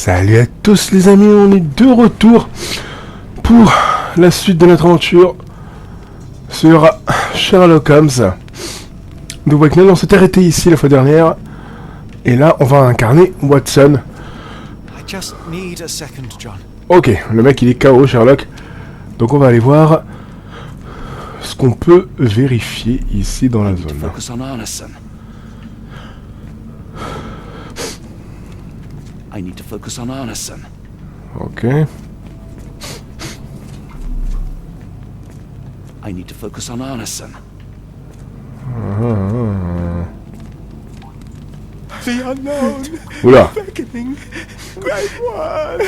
Salut à tous les amis, on est de retour pour la suite de notre aventure sur Sherlock Holmes. Nous voyons que on s'est arrêté ici la fois dernière et là on va incarner Watson. Ok, le mec il est KO Sherlock, donc on va aller voir ce qu'on peut vérifier ici dans la zone. I need to focus on Arneson. Ok. I need to focus on Arneson. The unknown. Oula. Beckoning. Great one.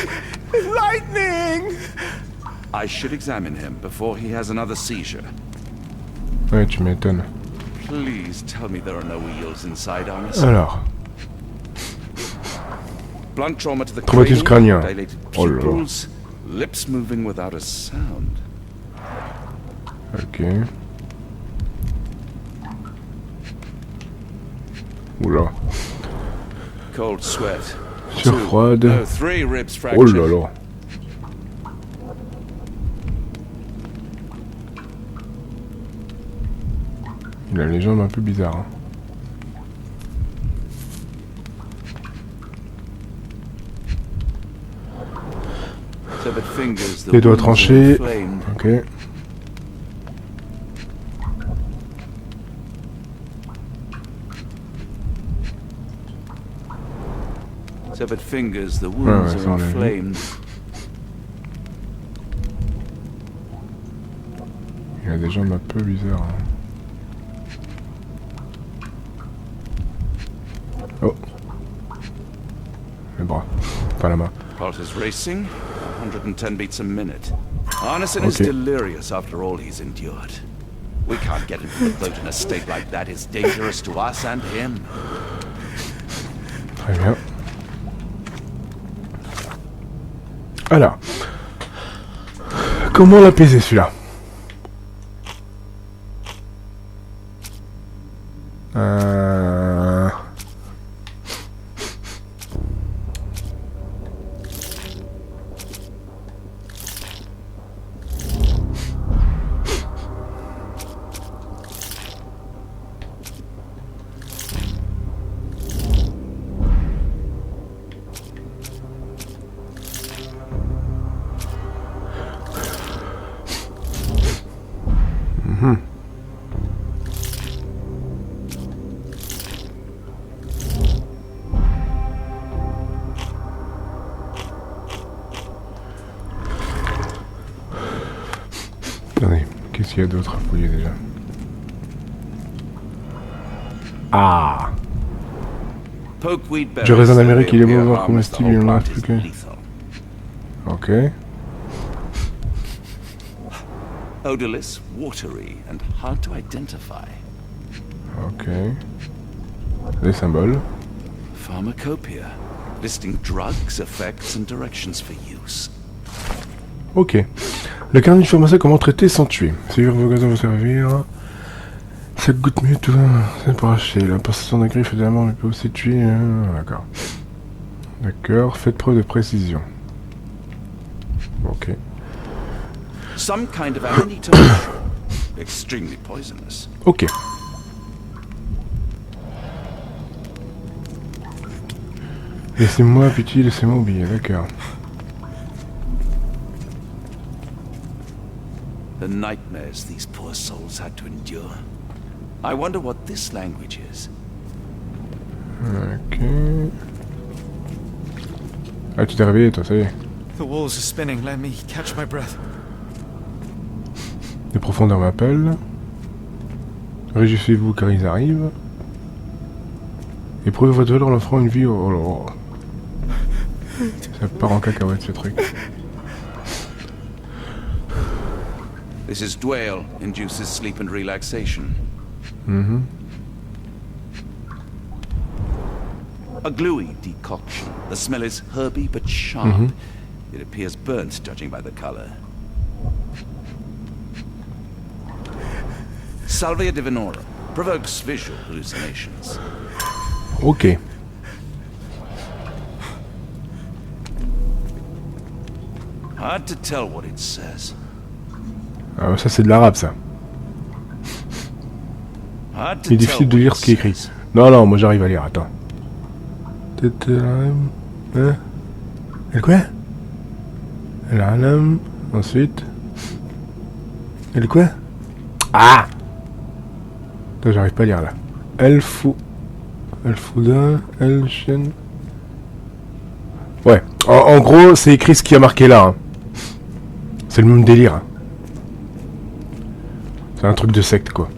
Lightning. I should examine him before he has another seizure. Ouais, tu m'étonnes. Please tell me there are no wheels inside Arneson. Alors. Blunt trauma to the Traumatisme crânien. dilated Oh là là. pupils, lips moving without a sound. Ok. Oula. Cold sweat. Sueur froide. No, 3 ribs Oh fractured. là là. Il a les jambes un peu bizarres. Hein. Severed fingers, the Les doigts wounds are tranchés. inflamed. Ok. Severed fingers, the wounds ouais, ça, are on l'a vu. inflamed. Il a des jambes un peu bizarres. Hein. Oh. Les bras. Pas la main. Pulse is racing, 110 beats a minute. Arneson is Okay. delirious after all he's endured. We can't get into the boat in a state like that. It's dangerous to us and him. Très bien. Alors. Comment l'apaiser celui-là? Attendez, qu'est-ce qu'il y a d'autre à fouiller déjà? Ah! Pokeweed berries Du raisin that d'Amérique, il est beau appear voir harmless, comestible, the il whole en a plant plus is que... lethal. Ok. Odorless, watery, and hard to identify. Ok. Les symboles. Pharmacopoeia, listing drugs, effects, and directions for use. Ok. Le carnet d'information comment traiter sans tuer. Si vos occasions vous servir. Chaque goutte mieux, tout va. C'est pour acheter. La possession d'un griffe, évidemment, mais peut aussi tuer. D'accord. D'accord. Faites preuve de précision. Ok. Some kind of amanita. Extremely poisonous. Ok. Laissez-moi, pitié, laissez-moi oublier. D'accord. The nightmares these poor souls had to endure. I wonder what this language is. Ok. Ah, tu t'es réveillé, toi, ça y est. The walls are spinning. Let me catch my breath. Les profondeurs m'appellent. Réjouissez-vous car ils arrivent. Éprouvez votre valeur en offrant une vie au... Oh là là. Ça part en cacahuète ce truc. This is Dwale, induces sleep and relaxation. A gluey decoction. The smell is herby but sharp. It appears burnt, judging by the color. Salvia divinorum. Provokes visual hallucinations. Ok. Hard to tell what it says. Ah, ça c'est de l'arabe ça. Hard to Il est tell difficile de what lire it ce qui est écrit. says. Non, non, moi j'arrive à lire, attends. Hein? Et quoi? L'alam. Ensuite. Et le quoi? Ah! Attends, j'arrive pas à lire là. Elfouda. Elchen. Ouais. En gros, c'est écrit ce qui a marqué là. Hein. C'est le même délire. Hein. C'est un truc de secte quoi.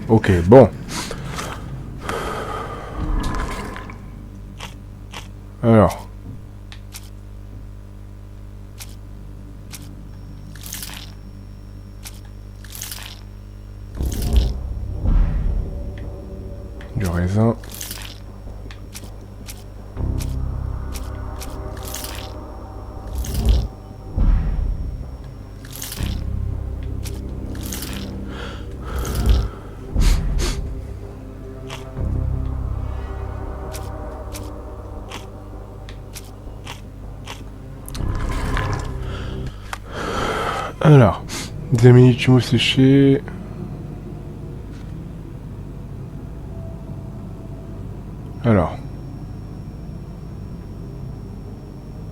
Ok, bon. Alors. Du raisin. Alors, des mini-tumos séchés. Alors.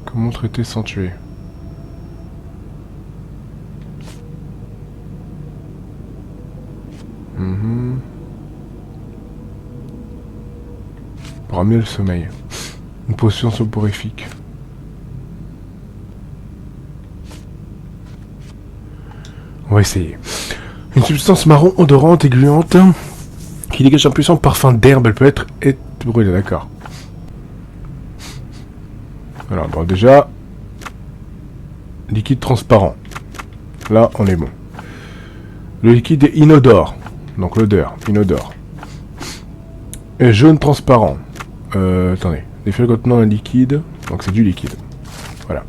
Comment traiter sans tuer? Pour amener le sommeil. Une potion soporifique. On va essayer. Une substance marron odorante et gluante qui dégage un puissant parfum d'herbe. Elle peut être brûlée, d'accord. Alors, bon, déjà, liquide transparent. Là, on est bon. Le liquide est inodore. Donc l'odeur, inodore. Et jaune transparent. Attendez. Des feuilles contenant un liquide. Donc c'est du liquide. Voilà.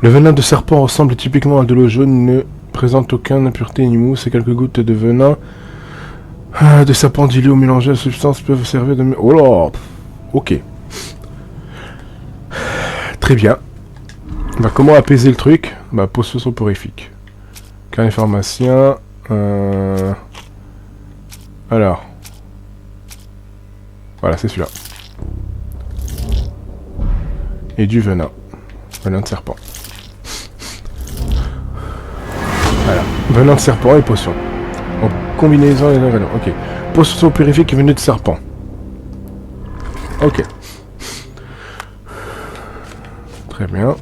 Le venin de serpent ressemble typiquement à de l'eau jaune. Ne présente aucune impureté ni mousse. Et quelques gouttes de venin de serpent dilué ou mélangé à la substance peuvent servir de... Oh là. Ok. Très bien. Bah, comment apaiser le truc? Bah, potion soporifique. Carnet pharmacien. Alors. Voilà, c'est celui-là. Et du venin. Venin de serpent. Voilà. Venin de serpent et potion. En combinaison les ingrédients. Ok. Potion soporifique et venin de serpent. Ok. Très bien.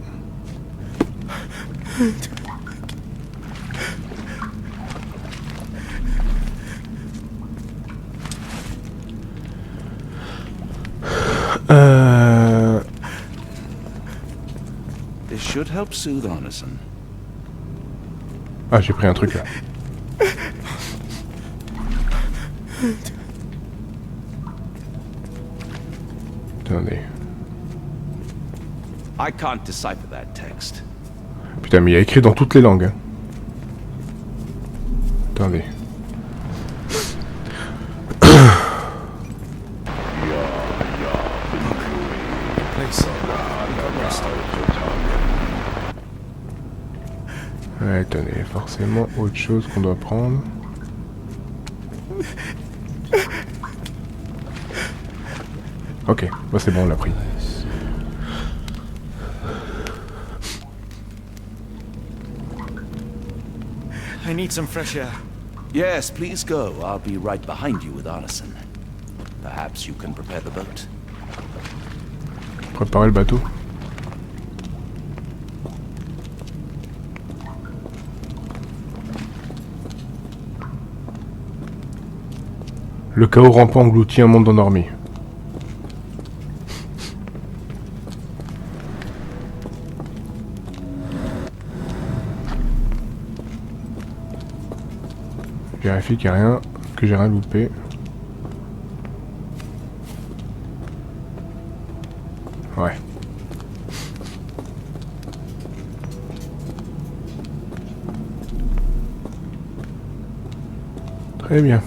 This should help soothe Arneson. Ah, j'ai pris un truc là. Attendez. I can't decipher that text. Putain, mais il y a écrit dans toutes les langues. Hein. Attendez. Ouais, attendez, forcément autre chose qu'on doit prendre. Ok, bah c'est bon, on l'a pris. I need some fresh air. Yes, please go. I'll be right behind you with Arneson. Perhaps you can prepare the boat. Préparer le bateau. Le chaos rampant engloutit un monde endormi. Je vérifie qu'il n'y a rien, que j'ai rien loupé. Ouais. Très bien.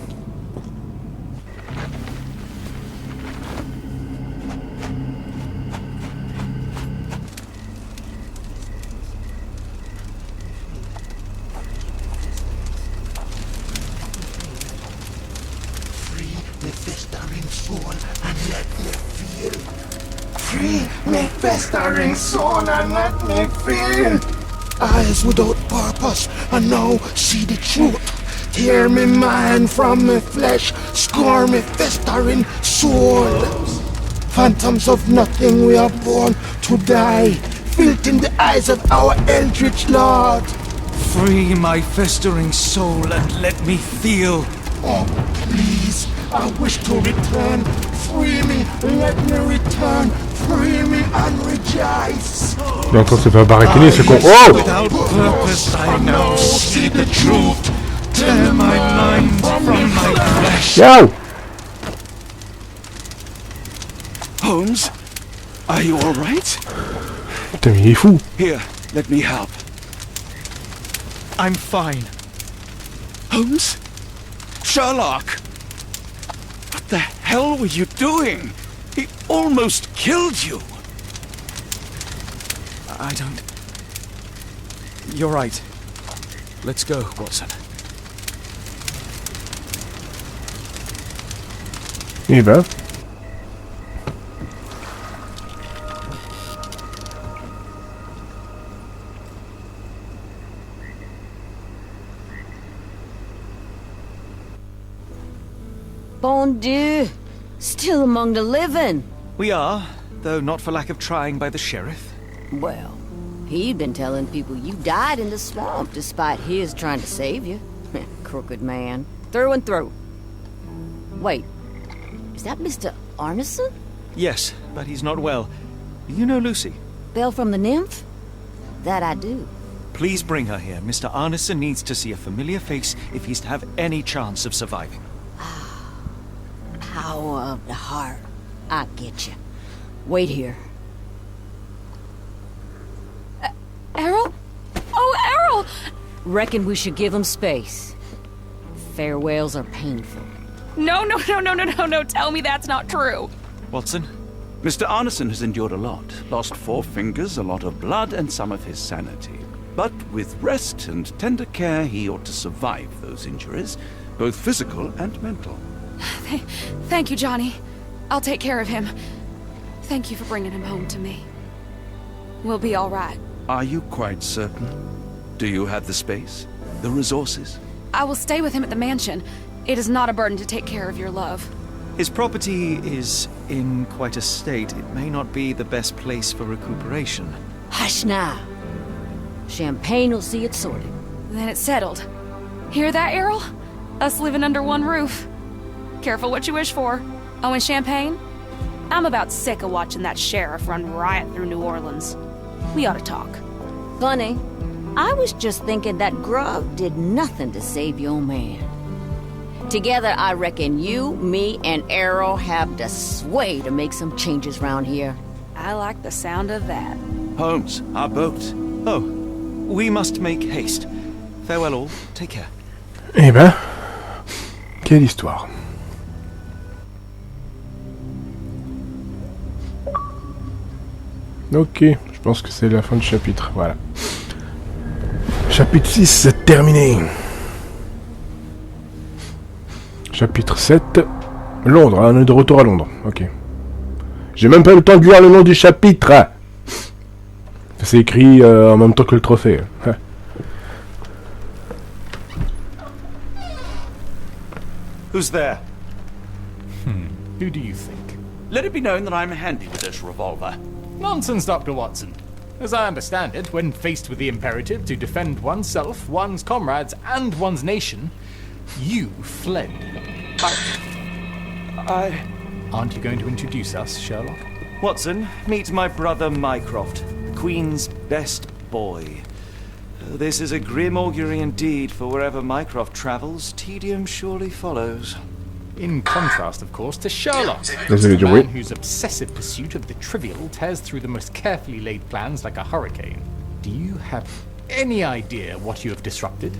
soul and let me feel. Free me festering soul and let me feel. Eyes without purpose and now see the truth. Tear me mind from me flesh, score me festering soul. Phantoms of nothing, we are born to die. Filth in the eyes of our eldritch lord. Free my festering soul and let me feel. Oh, please, I wish to return. Free me, let me return. Free me and rejoice. Il est en train de se faire barriciner, c'est con. Oh! Without purpose I now see the truth. Tear my mind from my flesh. Yo! Holmes, are you all right? Putain, mais il est fou. Here, let me help. I'm fine. Holmes? Sherlock! What the hell were you doing? He almost killed you. I don't... You're right. Let's go, Watson. Eh ben. Bon Dieu! Still among the living. We are, though not for lack of trying by the sheriff. Well, he'd been telling people you died in the swamp despite his trying to save you. Crooked man. Through and through. Wait, is that Mr. Arneson? Yes, but he's not well. You know Lucy? Belle from the nymph? That I do. Please bring her here. Mr. Arneson needs to see a familiar face if he's to have any chance of surviving. Power of the heart. I get you. Wait here. Errol? Oh, Errol! Reckon we should give him space. Farewells are painful. No, tell me that's not true. Watson? Mr. Arneson has endured a lot. Lost 4 fingers, a lot of blood, and some of his sanity. But with rest and tender care, he ought to survive those injuries, both physical and mental. Thank you, Johnny. I'll take care of him. Thank you for bringing him home to me. We'll be all right. Are you quite certain? Do you have the space? The resources? I will stay with him at the mansion. It is not a burden to take care of your love. His property is in quite a state. It may not be the best place for recuperation. Hush now. Champagne will see it sorted. Then it's settled. Hear that, Errol? Us living under one roof. Careful what you wish for. Oh, and champagne? I'm about sick of watching that sheriff run riot through New Orleans. We ought to talk. Funny. I was just thinking that grub did nothing to save your man. Together, I reckon you, me, and Errol have the sway to make some changes round here. I like the sound of that. Holmes, our boat. Oh, we must make haste. Farewell all. Take care. Eh ben. Quelle histoire. Ok, je pense que c'est la fin du chapitre, voilà. Chapitre 6, c'est terminé. Chapitre 7, Londres, on est de retour à Londres, ok. J'ai même pas eu le temps de lire le nom du chapitre. C'est écrit en même temps que le trophée. Who's there? Who do you think? Let it be known that I'm handy with this revolver. Nonsense, Dr. Watson. As I understand it, when faced with the imperative to defend oneself, one's comrades, and one's nation, you fled. Aren't you going to introduce us, Sherlock? Watson, meet my brother Mycroft, the Queen's best boy. This is a grim augury indeed, for wherever Mycroft travels, tedium surely follows. In contrast, of course, to Sherlock, Désolé, the Joey. man whose obsessive pursuit of the trivial tears through the most carefully laid plans like a hurricane. Do you have any idea what you have disrupted?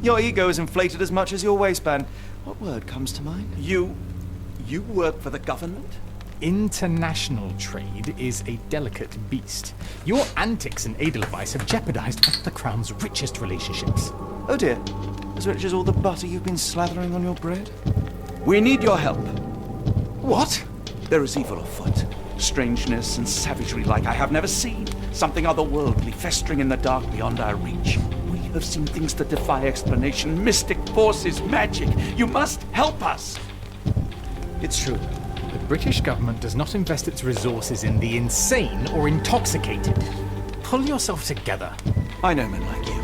Your ego is inflated as much as your waistband. What word comes to mind? You work for the government? International trade is a delicate beast. Your antics in Edelweiss have jeopardized one of the Crown's richest relationships. Oh dear, as rich as all the butter you've been slathering on your bread? We need your help. What? There is evil afoot. Strangeness and savagery like I have never seen. Something otherworldly festering in the dark beyond our reach. We have seen things that defy explanation. Mystic forces, magic. You must help us! It's true. The British government does not invest its resources in the insane or intoxicated. Pull yourself together. I know men like you.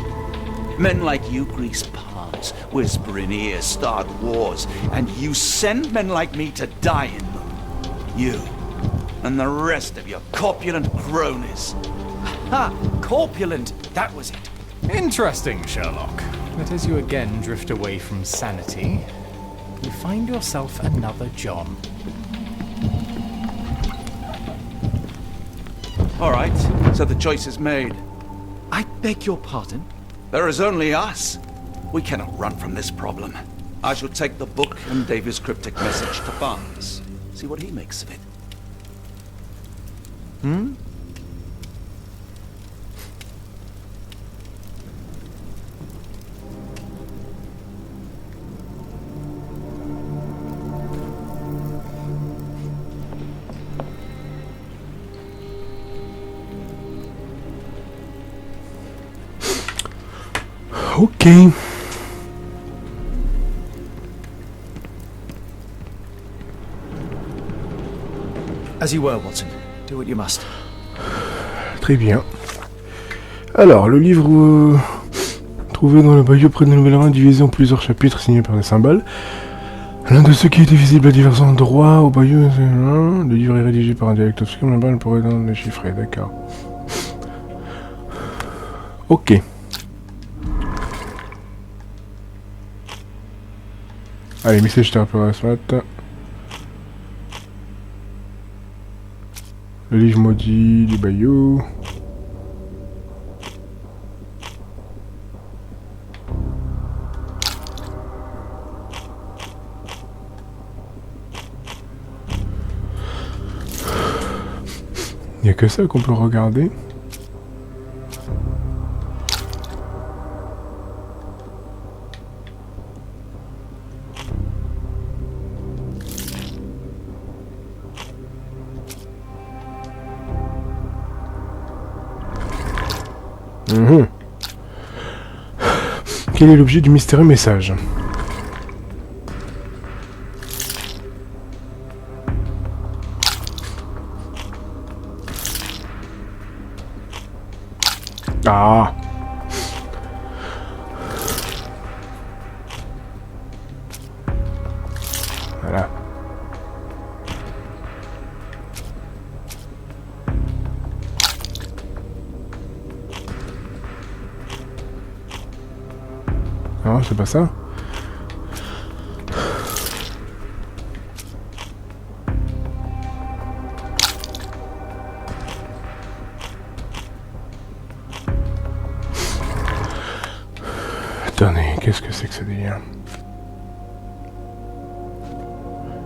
Men like you grease palms, whisper in ears, start wars, and you send men like me to die in them. You and the rest of your corpulent cronies. Ha! Corpulent! That was it. Interesting, Sherlock. But as you again drift away from sanity, you find yourself another John. All right, so the choice is made. I beg your pardon? There is only us. We cannot run from this problem. I shall take the book and Davy's cryptic message to Barnes. See what he makes of it. Ok. As you were, Watson. Do what you must. Très bien. Alors, le livre trouvé dans le bayou près de la Nouvelle-Orléans, divisé en plusieurs chapitres signés par des symboles. L'un de ceux qui était visible à divers endroits au bayou, le livre est rédigé par un dialecte obscur, mais on pourrait le chiffrer, d'accord. Ok. Allez, message thérapeute ce matin. Le livre maudit du bayou. Il n'y a que ça qu'on peut regarder. Quel est l'objet du mystérieux message? Ah. Voilà. Non, c'est pas ça. Attendez, qu'est-ce que c'est que ce délire?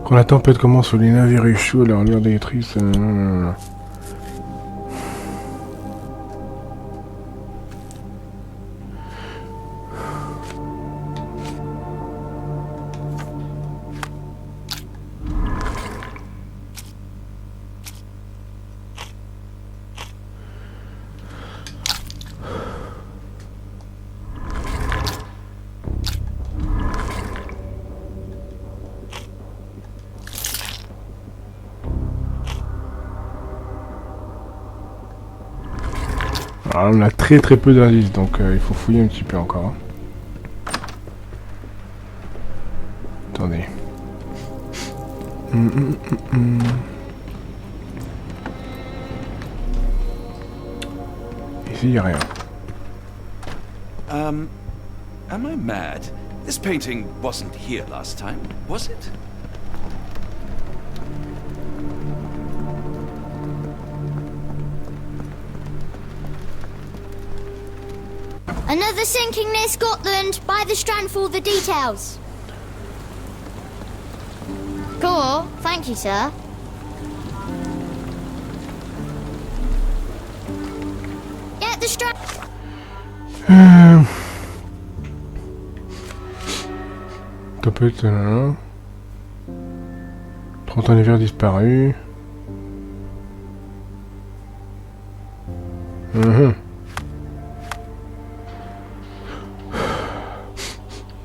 Quand la tempête commence sur les navires échouent, leur lueur directrice... Alors, on a très peu d'indices, donc il faut fouiller un petit peu encore. Attendez. Ici, il n'y a rien. Am I mad? This painting wasn't here last time, was it? Another sinking near Scotland. By the Strand for the details. Cool. Thank you, sir. Get the Strand. Ça peut être là. Printemps et hiver disparu.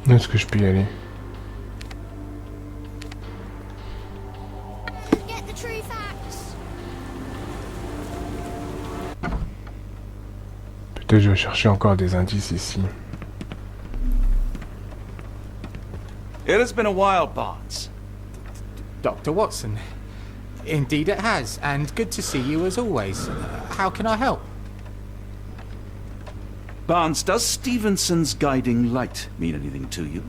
Est-ce que je peux y aller? Get the true facts. Peut-être je vais chercher encore des indices ici. It has been a while, Barnes. Dr. Watson. Indeed it has, and good to see you as always. How can I help? Barnes, does Stevenson's guiding light mean anything to you?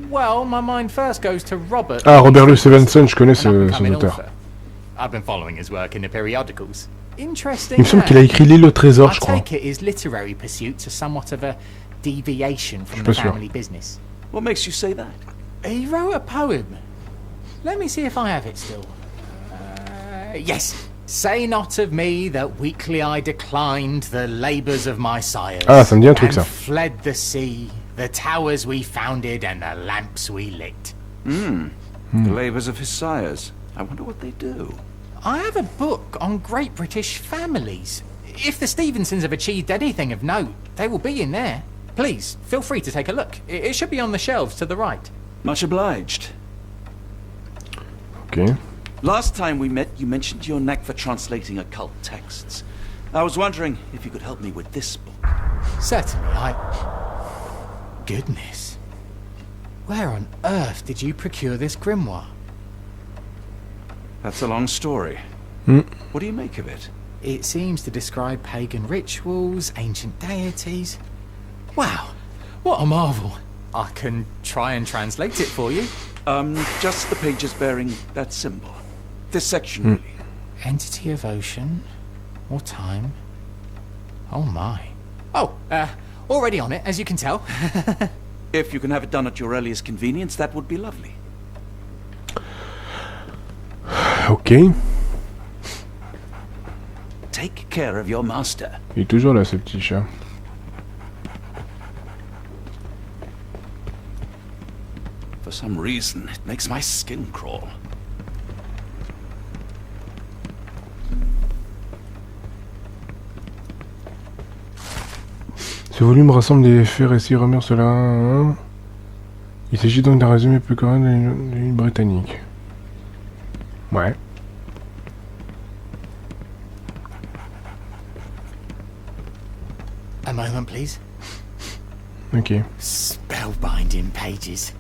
Well, my mind first goes to Robert. Ah, Robert Louis Stevenson, je connais an ce up-and-coming auteur. author. I've been following his work in the periodicals. Interesting. Il me semble qu'il a écrit L'île au trésor, I je crois. take it his literary pursuits are somewhat of a deviation from suis the pas sûr. family business. What makes you say that? He wrote a poem. Let me see if I have it still. Yes. Say not of me that weakly I declined the labours of my sires. Ah, ça me dit un truc, and ça. fled the sea, the towers we founded and the lamps we lit. The labours of his sires. I wonder what they do. I have a book on great British families. If the Stevensons have achieved anything of note, they will be in there. Please, feel free to take a look. It should be on the shelves to the right. Much obliged. Ok. Last time we met, you mentioned your knack for translating occult texts. I was wondering if you could help me with this book. Certainly, Goodness. Where on earth did you procure this grimoire? That's a long story. What do you make of it? It seems to describe pagan rituals, ancient deities. Wow, what a marvel. I can try and translate it for you. Just the pages bearing that symbol. This section, really. Entity of ocean or time. Oh my. Oh, already on it, as you can tell. If you can have it done at your earliest convenience, that would be lovely. Ok. Take care of your master. Il est toujours là, ce petit chat. For some reason, it makes my skin crawl. Ce volume rassemble des faits, récits, rumeurs, cela. Il s'agit donc d'un résumé plus correct de l'île britannique. Ouais. A moment, please. Ok. Spellbinding pages.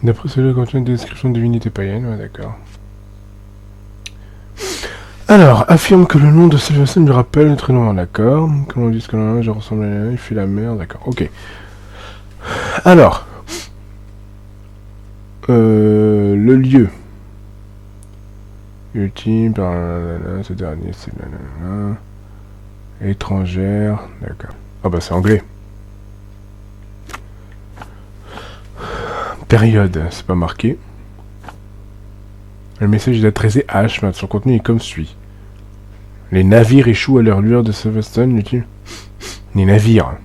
D'après cela, contient des descriptions de divinités païennes. Ouais, d'accord. Alors, affirme que le nom de Sylvester lui rappelle notre nom, d'accord. Comme on dit ce que l'on a, je ressemble à il fuit la mer, d'accord. Ok. Alors. Le lieu. Ultime, par ce dernier, c'est étrangère, d'accord. Ah bah c'est anglais. Période, c'est pas marqué. Le message est adressé à H, son contenu est comme suit. Les navires échouent à leur lueur de Sylveston, utile. Les navires.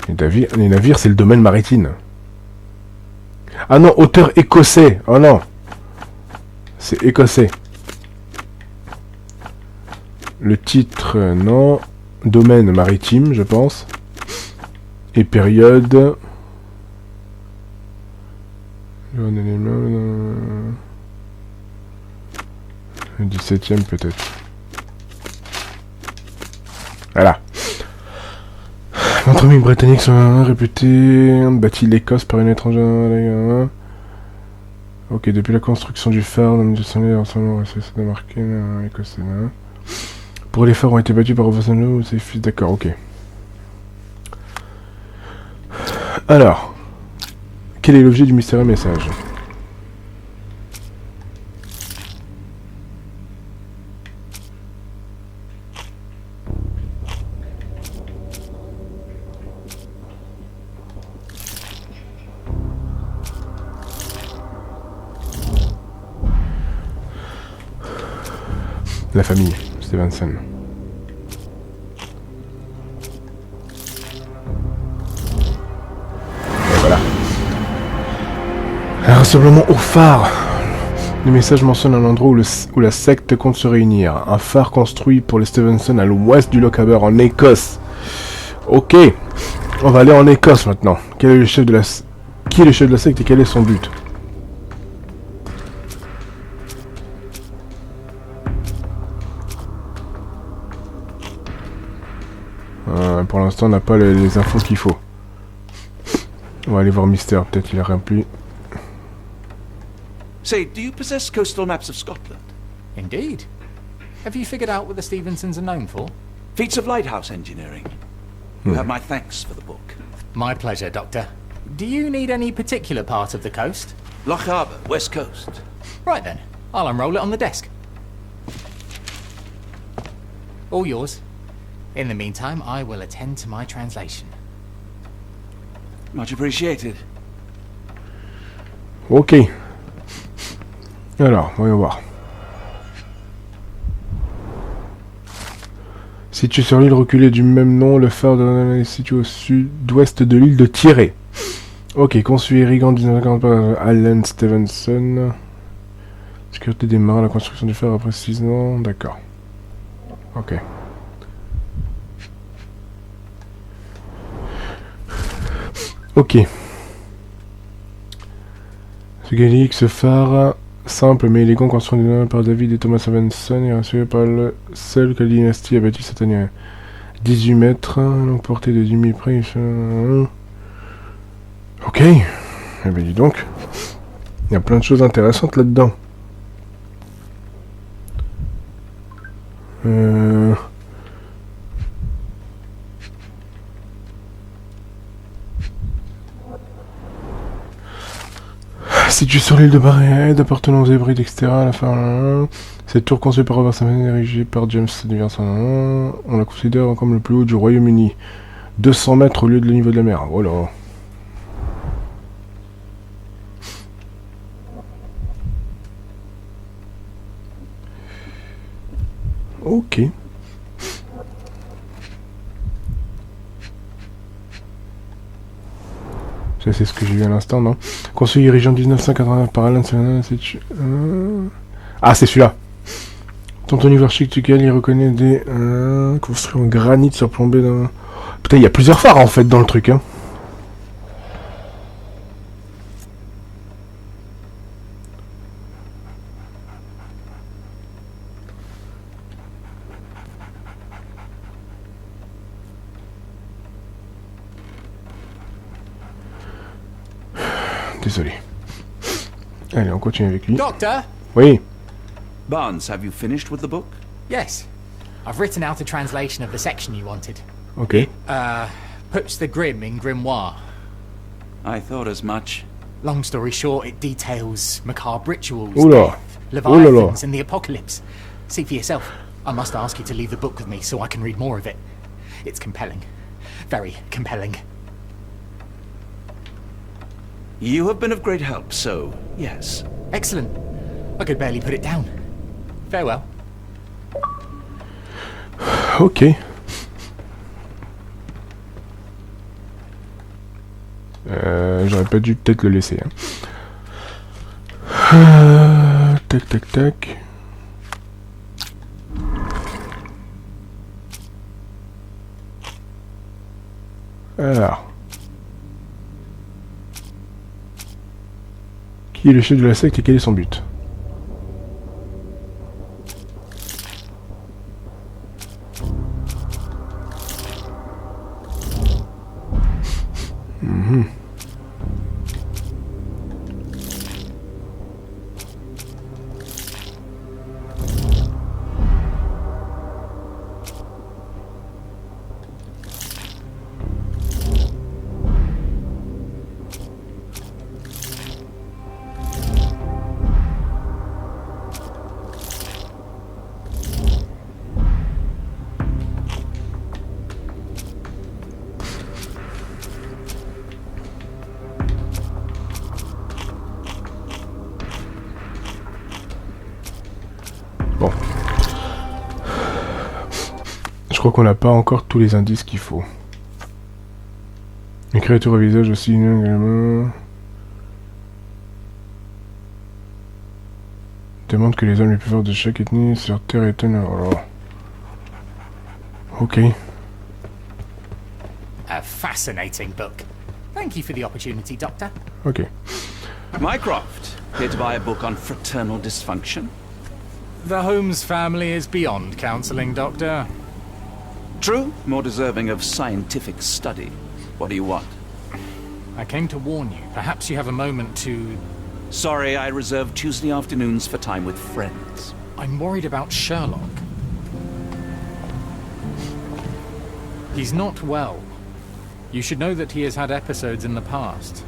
Les navires, c'est le domaine maritime. Ah non, auteur écossais. Oh non. C'est écossais. Le titre, non. Domaine maritime, je pense. Et période... Le 17e peut-être. Voilà. L'entreprise britannique sont réputés, bâti l'Écosse par une étrangère. Ok, depuis la construction du phare, le c'est marqué écossais. Pour les phares ont été battus par Ovassano ou ses fils. D'accord, ok. Alors, quel est l'objet du mystérieux message? La famille, Stevenson. Et voilà. rassemblement au phare. Le message mentionne un endroit où la secte compte se réunir. Un phare construit pour les Stevenson à l'ouest du Lochaber en Écosse. Ok, on va aller en Écosse maintenant. Quel est le chef de la... Qui est le chef de la secte et quel est son but? Pour l'instant, on n'a pas les infos qu'il faut. On va aller voir Mister, peut-être il a rien plu. Say, do you possess coastal maps of Scotland? Indeed. Have you figured out what the Stevensons are known for? Feats of lighthouse engineering. You have my thanks for the book. My pleasure, Doctor. Do you need any particular part of the coast? Loch Harbour, west coast. Right then, I'll unroll it on the desk. All yours. In the meantime, I will attend to my translation. Much appreciated. Ok. Alors, voyons voir. Situé sur l'île reculée du même nom, le phare est situé au sud-ouest de l'île de Phare. Ok, conçu et irrigant 1940 par Alan Stevenson. Sécurité des marins, la construction du phare après 6 ans. D'accord. Ok. Ok. Ce phare, simple mais élégant, construit par David et Thomas Stevenson, et rassuré par le seul que la dynastie a bâti cette année. 18 mètres, longue portée de 10 000 près. Ok. Eh ben dis donc. Il y a plein de choses intéressantes là-dedans. Située sur l'île de Barrhead, appartenant aux hybrides, etc. À la fin, cette tour conçue par Robert Stevenson, érigée par James Stevenson, on la considère comme le plus haut du Royaume-Uni. 200 mètres au lieu de le niveau de la mer. Voilà. Ok. Ça c'est ce que j'ai vu à l'instant, non? Construit et érigé en 1980 par Alan Stevenson, ah c'est celui-là. Tonton Universique duquel il reconnaît des construits en granit surplombés dans... Putain, il y a plusieurs phares en fait dans le truc, hein. Désolé. Allez, on continue avec lui. Doctor? Oui. Barnes, have you finished with the book? Yes. I've written out a translation of the section you wanted. Ok. Puts the grim in grimoire. I thought as much. Long story short, it details macabre rituals, Oula. death, leviathans, and the apocalypse. See for yourself. I must ask you to leave the book with me so I can read more of it. It's compelling. Very compelling. You have been of great help, so yes. Excellent. I could barely put it down. Farewell. Ok. J'aurais pas dû peut-être le laisser. Hein. Tac, tac, tac. Alors. Qui est le chef de la secte et quel est son but? Bon. Je crois qu'on n'a pas encore tous les indices qu'il faut. Une créature au visage aussi... Demande que les hommes les plus forts de chaque ethnie sur Terre étonnent. Oh là. Ok. A fascinating book. Thank you for the opportunity, Doctor. Ok. Mycroft, here to buy a book on fraternal dysfunction? The Holmes family is beyond counselling, Doctor. True, more deserving of scientific study. What do you want? I came to warn you. Perhaps you have a moment to... Sorry, I reserve Tuesday afternoons for time with friends. I'm worried about Sherlock. He's not well. You should know that he has had episodes in the past.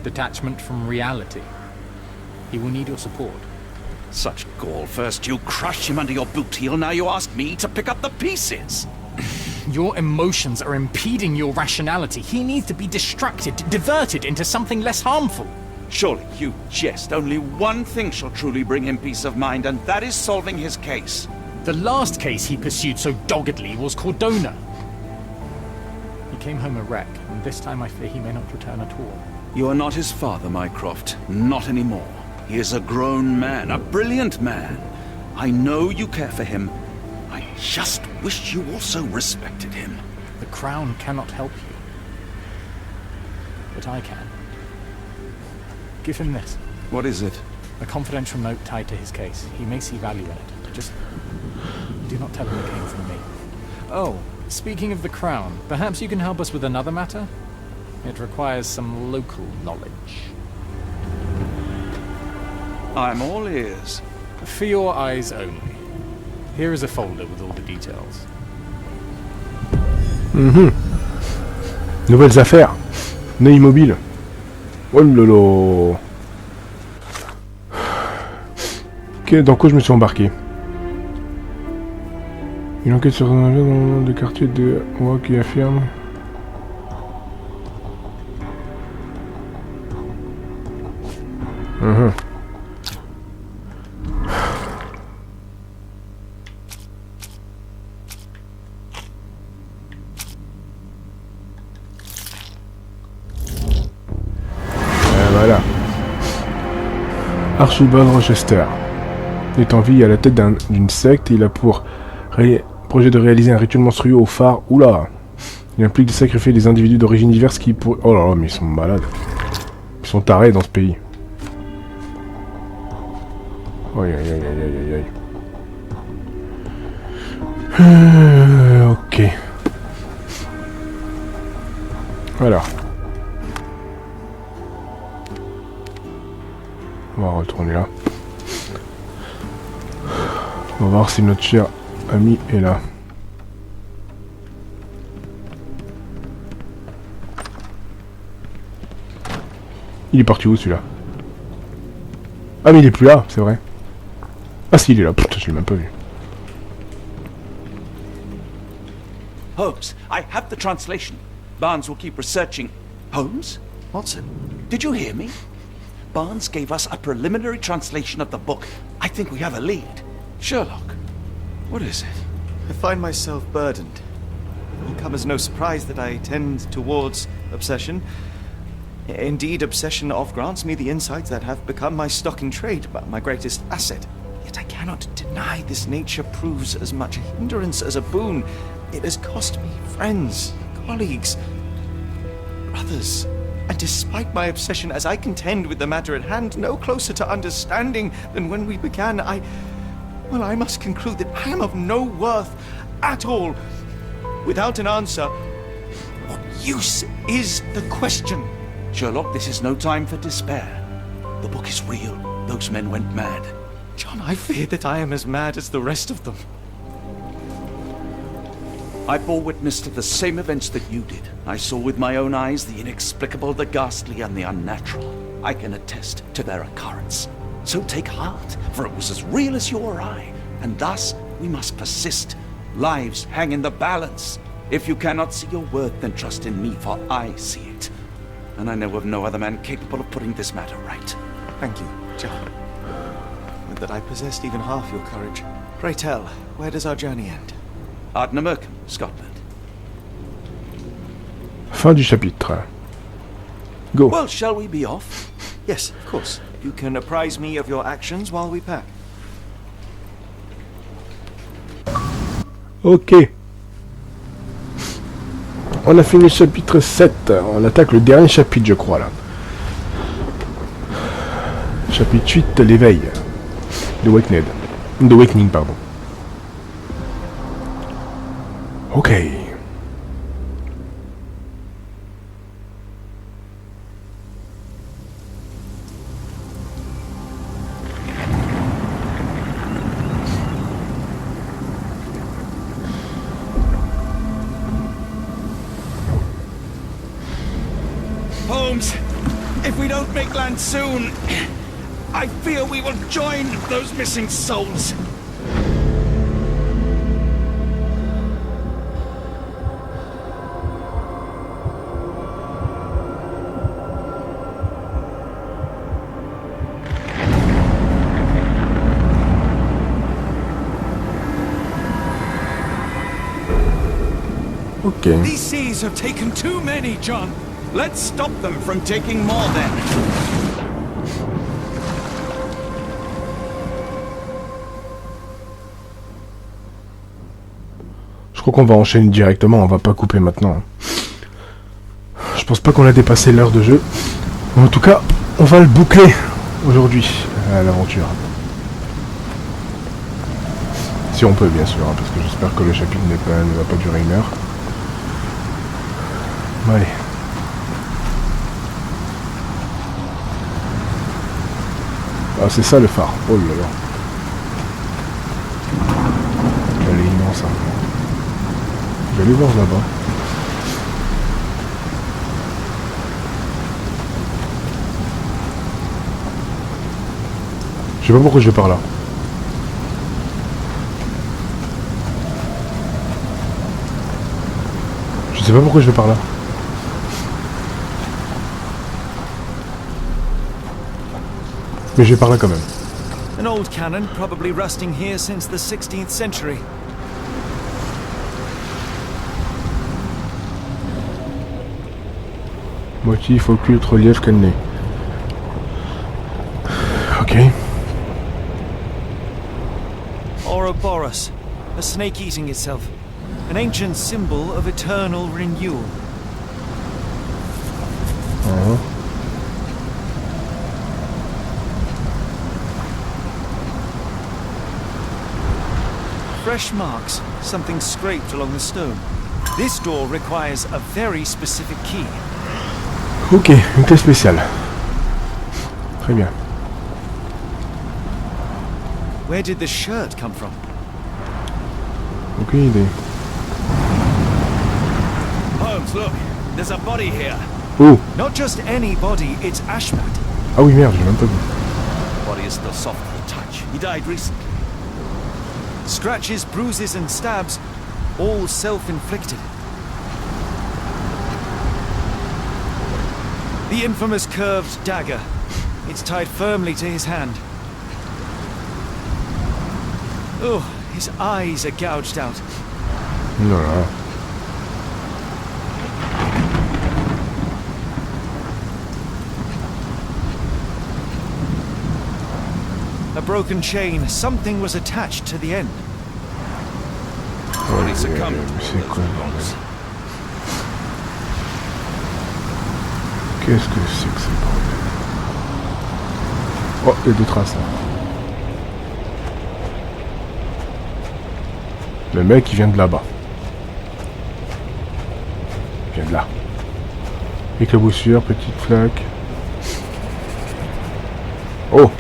Detachment from reality. He will need your support. Such gall. First you crush him under your boot heel, now you ask me to pick up the pieces. Your emotions are impeding your rationality. He needs to be distracted, diverted into something less harmful. Surely you jest. Only one thing shall truly bring him peace of mind, and that is solving his case. The last case he pursued so doggedly was Cordona. He came home a wreck, and this time I fear he may not return at all. You are not his father, Mycroft. Not anymore. He is a grown man, a brilliant man. I know you care for him. I just wish you also respected him. The Crown cannot help you. But I can. Give him this. What is it? A confidential note tied to his case. He may see value in it. Just do not tell him it came from me. Oh, speaking of the Crown, perhaps you can help us with another matter? It requires some local knowledge. I'm all ears. For your eyes only. Here is a folder with all the details. Nouvelles affaires. Nez immobile. Oh lolo. Ok, dans quoi je me suis embarqué? Une enquête sur un navire dans le quartier de Roi qui affirme. Voilà. Archibald Rochester est en vie à la tête d'une secte et il a pour projet de réaliser un rituel monstrueux au phare. Oula! Il implique de sacrifier des individus d'origine diverse qui pour... Oh là là, mais ils sont malades. Ils sont tarés dans ce pays. Aïe aïe aïe aïe aïe aïe. Ok. Voilà. On va retourner là. On va voir si notre cher ami est là. Il est parti où celui-là? Ah mais il est plus là, c'est vrai. Ah si, il est là. Putain, je l'ai même pas vu. Holmes, I have the translation. Barnes will keep researching. Holmes? Watson, Did you hear me? Barnes gave us a preliminary translation of the book. I think we have a lead. Sherlock, what is it? I find myself burdened. It will come as no surprise that I tend towards obsession. Indeed, obsession oft grants me the insights that have become my stock in trade, my greatest asset. Yet I cannot deny this nature proves as much a hindrance as a boon. It has cost me friends, colleagues, brothers. And despite my obsession, as I contend with the matter at hand, no closer to understanding than when we began, I must conclude that I am of no worth at all. Without an answer, what use is the question? Sherlock, this is no time for despair. The book is real. Those men went mad. John, I fear that I am as mad as the rest of them. I bore witness to the same events that you did. I saw with my own eyes the inexplicable, the ghastly, and the unnatural. I can attest to their occurrence. So take heart, for it was as real as you or I, and thus we must persist. Lives hang in the balance. If you cannot see your worth, then trust in me, for I see it. And I know of no other man capable of putting this matter right. Thank you, John. Would that I possessed even half your courage. Pray tell, where does our journey end? Dénouement, Scotland. Fin du chapitre. Go. Well, shall we be off? Yes, of course. You can apprise me of your actions while we pack. Ok. On a fini le chapitre 7. On attaque le dernier chapitre, je crois, là. Chapitre 8, l'éveil. Awakening, pardon. Ok. Holmes, if we don't make land soon, I fear we will join those missing souls. Ok. These seas have taken too many, John. Let's stop them from taking more then. Je crois qu'on va enchaîner directement, on va pas couper maintenant. Je pense pas qu'on a dépassé l'heure de jeu. En tout cas, on va le boucler aujourd'hui, l'aventure. Si on peut, bien sûr, hein, parce que j'espère que le chapitre ne va pas durer 1 heure. Bon, allez. Ah, c'est ça le phare. Oh là là. Elle est immense, hein. Je vais aller voir là-bas. Je sais pas pourquoi je vais par là. Je sais pas pourquoi je vais par là. Mais je vais par là quand même. An old cannon, probably rusting here since the 16th century. Motif, occulte, relief, cadené. Ok. Ouroboros, a snake eating itself. An ancient symbol of eternal renewal. Fresh marks, something scraped along the stone. This door requires a very specific key. Ok, une clé spéciale. Très bien. Where did the shirt come from? Aucune idée. Holmes, look, there's a body here. Oh! Not just any body, it's Ashmat. Ah oui, merde, j'ai même pas vu. The body is still soft to the touch. He died recently. Scratches, bruises, and stabs, all self-inflicted. The infamous curved dagger. It's tied firmly to his hand. Oh, his eyes are gouged out. Non, là. A broken chain. Something was attached to the end. Well, he succumbed to c'est quoi, those bordel? wounds. Qu'est-ce que c'est que ce bordel? Oh, il y a 2 traces là. Le mec il vient de là-bas. Il vient de là. Éclaboussure, petite flaque. Oh!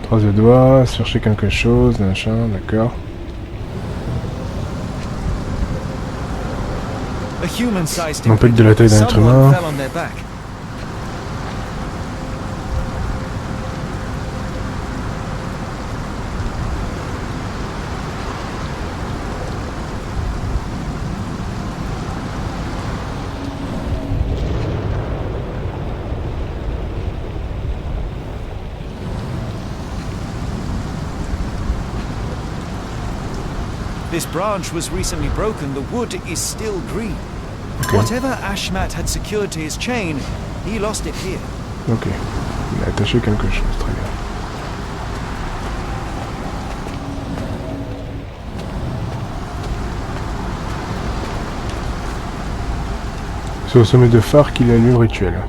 Trace de doigts, chercher quelque chose, machin, d'accord. A human-sized On peut être de la taille d'un être Someone humain. fell on their back. This branch was recently broken. The wood is still green. Okay. Whatever Ashmat had secured to his chain, he lost it here. Ok. Il a attaché quelque chose, très bien. C'est au sommet de Phare qu'il a lu le rituel.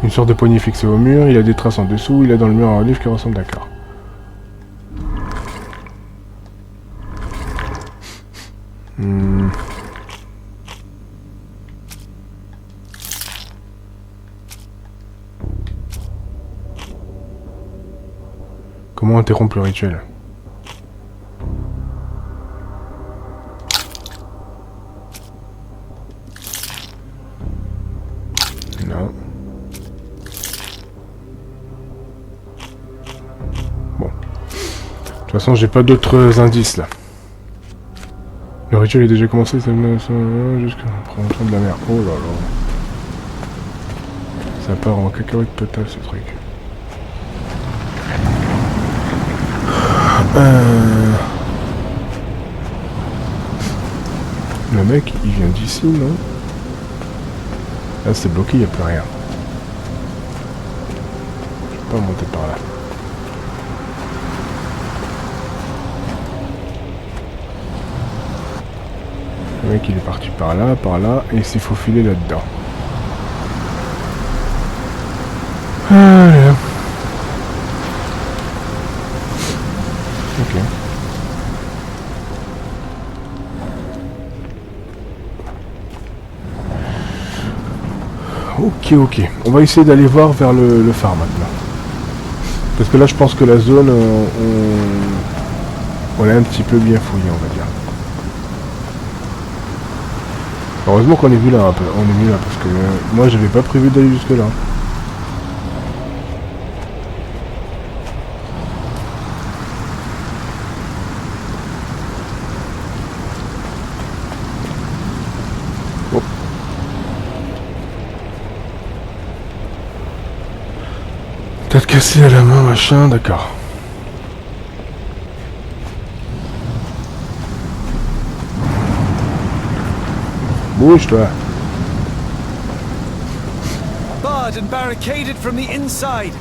Une sorte de poignée fixée au mur, il a des traces en dessous, il a dans le mur un livre qui ressemble d'accord. Comment interrompre le rituel? Non. Bon. De toute façon, j'ai pas d'autres indices là. Le rituel est déjà commencé, ça jusqu'à prendre de la mer. Oh là là. Ça part en cacahuète totale ce truc. Le mec, il vient d'ici, non? Là, c'est bloqué, il n'y a plus rien. Je peux pas monter par là. Le mec, il est parti par là, et il s'est faufilé là-dedans. Allez. Ok. Ok. On va essayer d'aller voir vers le phare maintenant. Parce que là, je pense que la zone, on l'a un petit peu bien fouillé, on va dire. Heureusement qu'on est venu là un peu. On est venu là parce que moi, j'avais pas prévu d'aller jusque là. Peut-être cassé à la main, machin, d'accord. Bouge-toi. Barred and barricaded from the inside.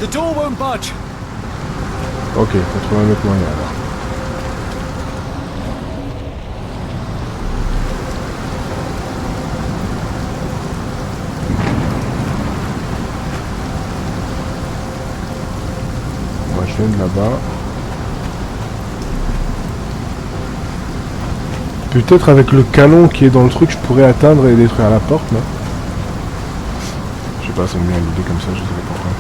The door won't budge. Ok, faut trouver un autre moyen alors. Moi je viens de là-bas. Peut-être avec le canon qui est dans le truc, je pourrais atteindre et détruire la porte, non? Je sais pas, ça me vient l'idée comme ça, je sais pas pourquoi.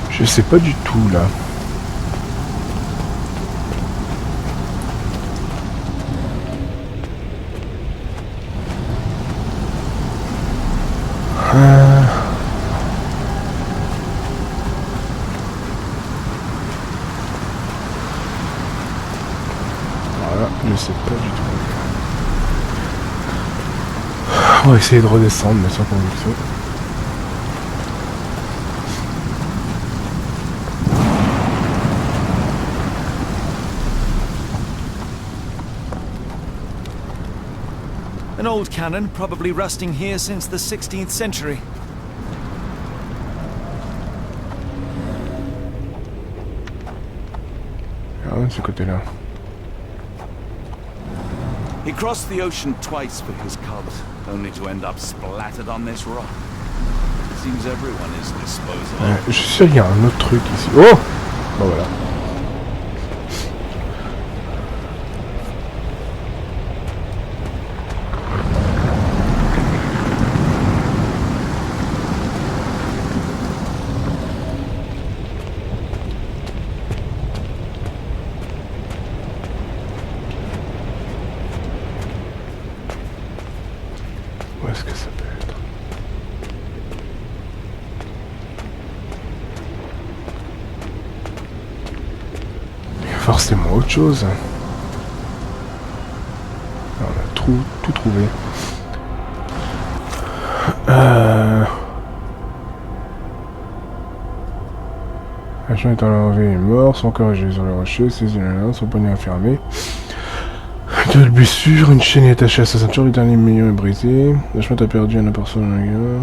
Je sais pas du tout là. Voilà, je sais pas du tout. On va essayer de redescendre, mais sans conviction. An old cannon, probably rusting here since the 16th century. Ah, de ce côté-là. He crossed the ocean twice for his cubs, only to end up splattered on this rock. Seems everyone is disposable. Je suis sûr qu'il y a un autre truc ici. Oh! Bon voilà. Où est-ce que ça peut être? forcément autre chose. On a tout trouvé. La chambre est enlevée, est mort, son corps est gelé sur le rocher, ses yeux, son poignet enfermé. De blessure, une chaîne est attachée à sa ceinture, le dernier million est brisé. La chemin a perdu un aperçu dans la gueule.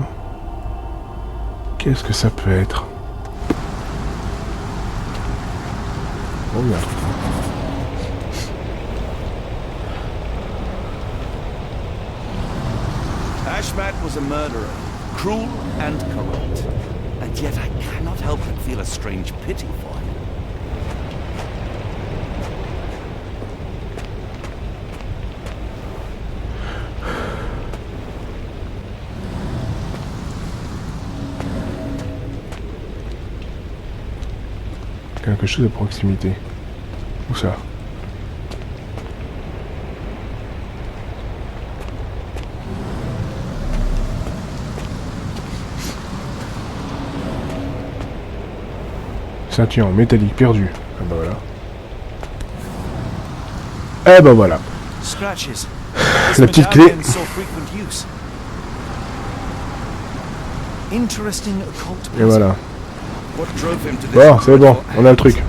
Qu'est-ce que ça peut être? Oh bien. Ashmat was a murderer, cruel and corrupt. And yet I cannot help but feel a strange pity for him. Quelque chose à proximité. Où ça? Ceinture métallique perdue. Ah bah voilà. Eh bah voilà. Scratches. La petite clé. Interesting occult. Et voilà. What drove him to this Bon, c'est bon, on a le truc. I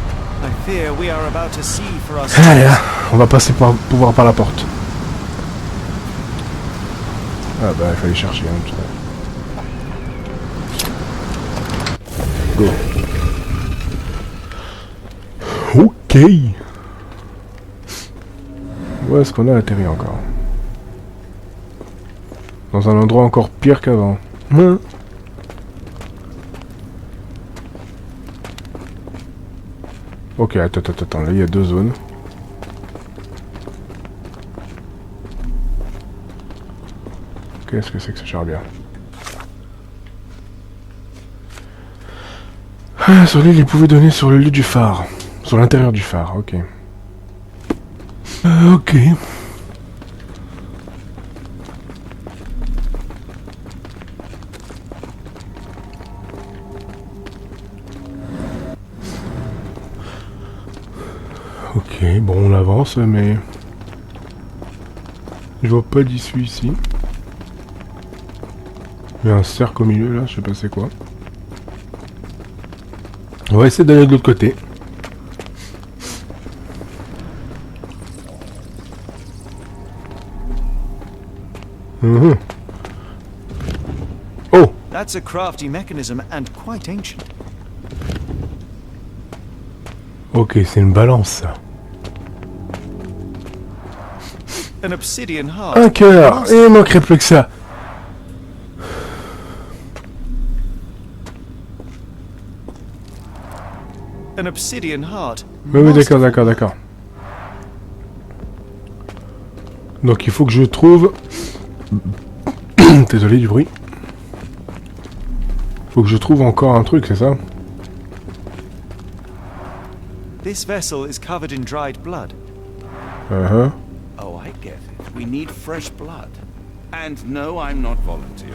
fear we are about to see for us. Allez là, on va passer par pouvoir par la porte. Ah bah il fallait chercher hein, tout ça. Go. Ok. Où est-ce qu'on a atterri encore? Dans un endroit encore pire qu'avant. Ok, attends, là il y a deux zones. Qu'est-ce que c'est que ce charbien? Ah, sur l'île, il pouvait donner sur le lieu du phare. Sur l'intérieur du phare, ok. Ok. Ok, bon on avance mais... Je vois pas d'issue ici. Il y a un cercle au milieu là, je sais pas c'est quoi. On va essayer d'aller de l'autre côté. Oh! That's a crafty mechanism and quite ancient. Ok, c'est une balance ça. An obsidian heart. Un cœur! Et il manquerait plus que ça. An obsidian heart. Oui, d'accord. Donc il faut que je trouve... Désolé du bruit. Faut que je trouve encore un truc, c'est ça? This vessel is covered in dried blood. Oh, I get it. We need fresh blood. And no, I'm not volunteering.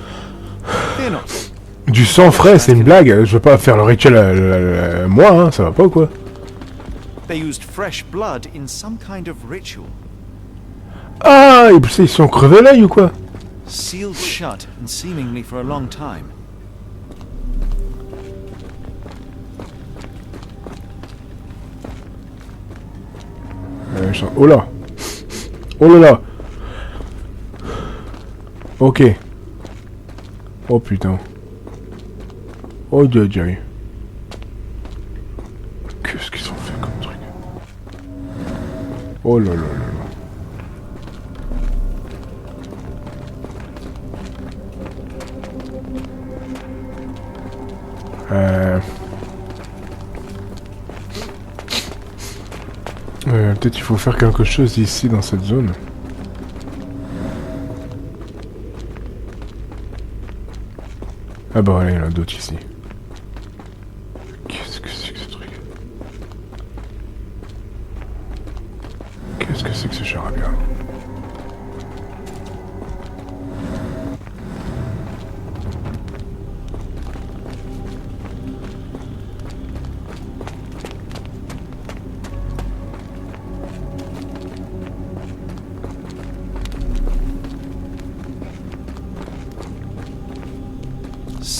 Fear not. Du sang frais, c'est une blague. Je veux pas faire le rituel moi, hein, ça va pas ou quoi? They used fresh blood in some kind of ritual. Ah, ils sont crevés l'œil ou quoi? Sealed shut and seemingly for a long time. Oh là! Oh là là! Ok. Oh putain. Oh dieu dieu. Qu'est-ce qu'ils ont fait comme truc? Oh là là là là. Peut-être il faut faire quelque chose ici dans cette zone. Ah bah voilà, il y en a d'autres ici. Qu'est-ce que c'est que ce truc? Qu'est-ce que c'est que ce charabia?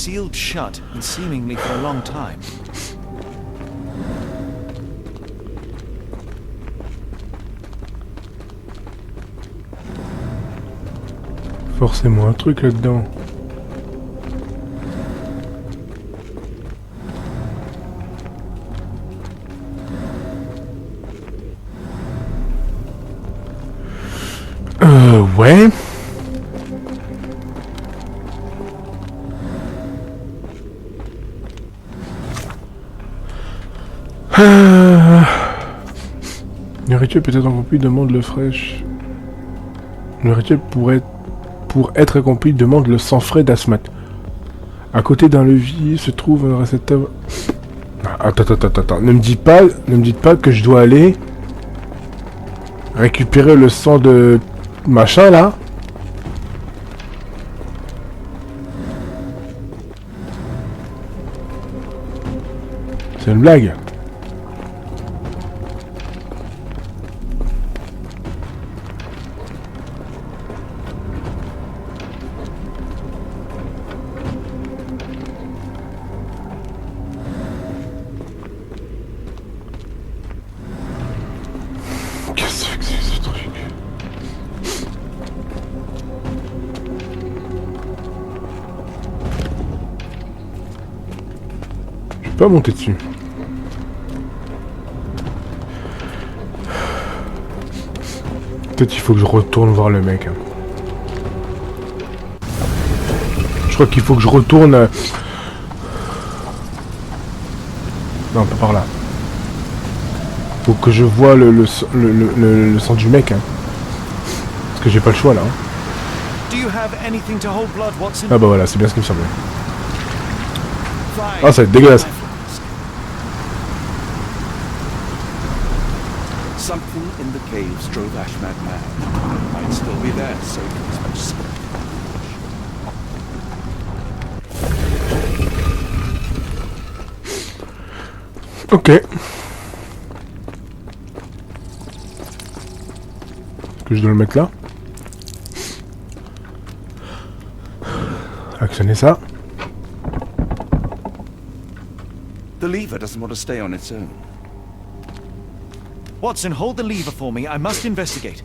sealed shut and seemingly for a long time. Forcément un truc là-dedans. Ouais. Le rituel peut être accompli, demande le fraîche. Le rituel pour être accompli, demande le sang frais d'Asmat. À côté d'un levier se trouve un récepteur. Attends. Ne me dites pas que je dois aller récupérer le sang de machin là. C'est une blague. Qu'est-ce que c'est ce truc? Je vais pas monter dessus. Peut-être il faut que je retourne voir le mec. Je crois qu'il faut que je retourne... Non, pas par là. Faut que je vois le sang du mec. Parce que j'ai pas le choix là. Ah bah voilà, c'est bien ce qui me semblait. Ah, ça va être dégueulasse. Something in the caves drove Ashmat mad. Might still be there, so it's Ok. Est-ce que je dois le mettre là? Actionner ça. The lever doesn't want to stay on its own. Watson, hold the lever for me. I must investigate.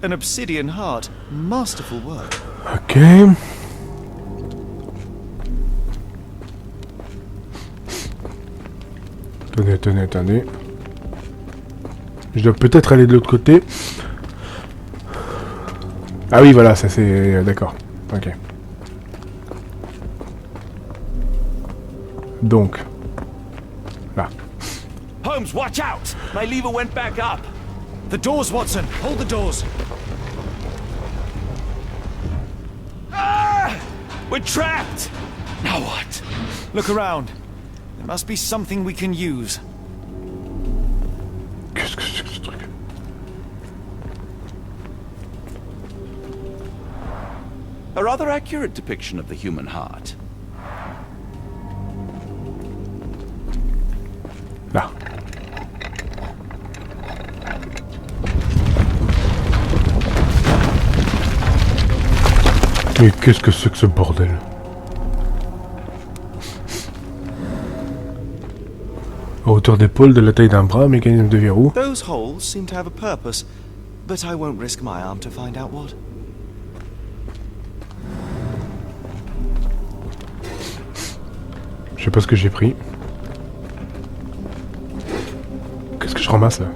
An obsidian heart. Masterful work. Ok. Attendez. Je dois peut-être aller de l'autre côté. Ah oui, voilà, ça c'est... D'accord. Ok. Donc. Là. Holmes, watch out! My lever went back up. The doors, Watson. Hold the doors. Ah! We're trapped! Now what? Look around. There must be something we can use. Qu'est-ce que c'est que ce truc? A rather accurate depiction of the human heart. Là. Mais qu'est-ce que c'est que ce bordel? À hauteur d'épaule, de la taille d'un bras, mécanisme de verrou. Those holes seem to have a purpose, but I won't risk my arm to find out what. Je sais pas ce que j'ai pris. Qu'est-ce que je ramasse là?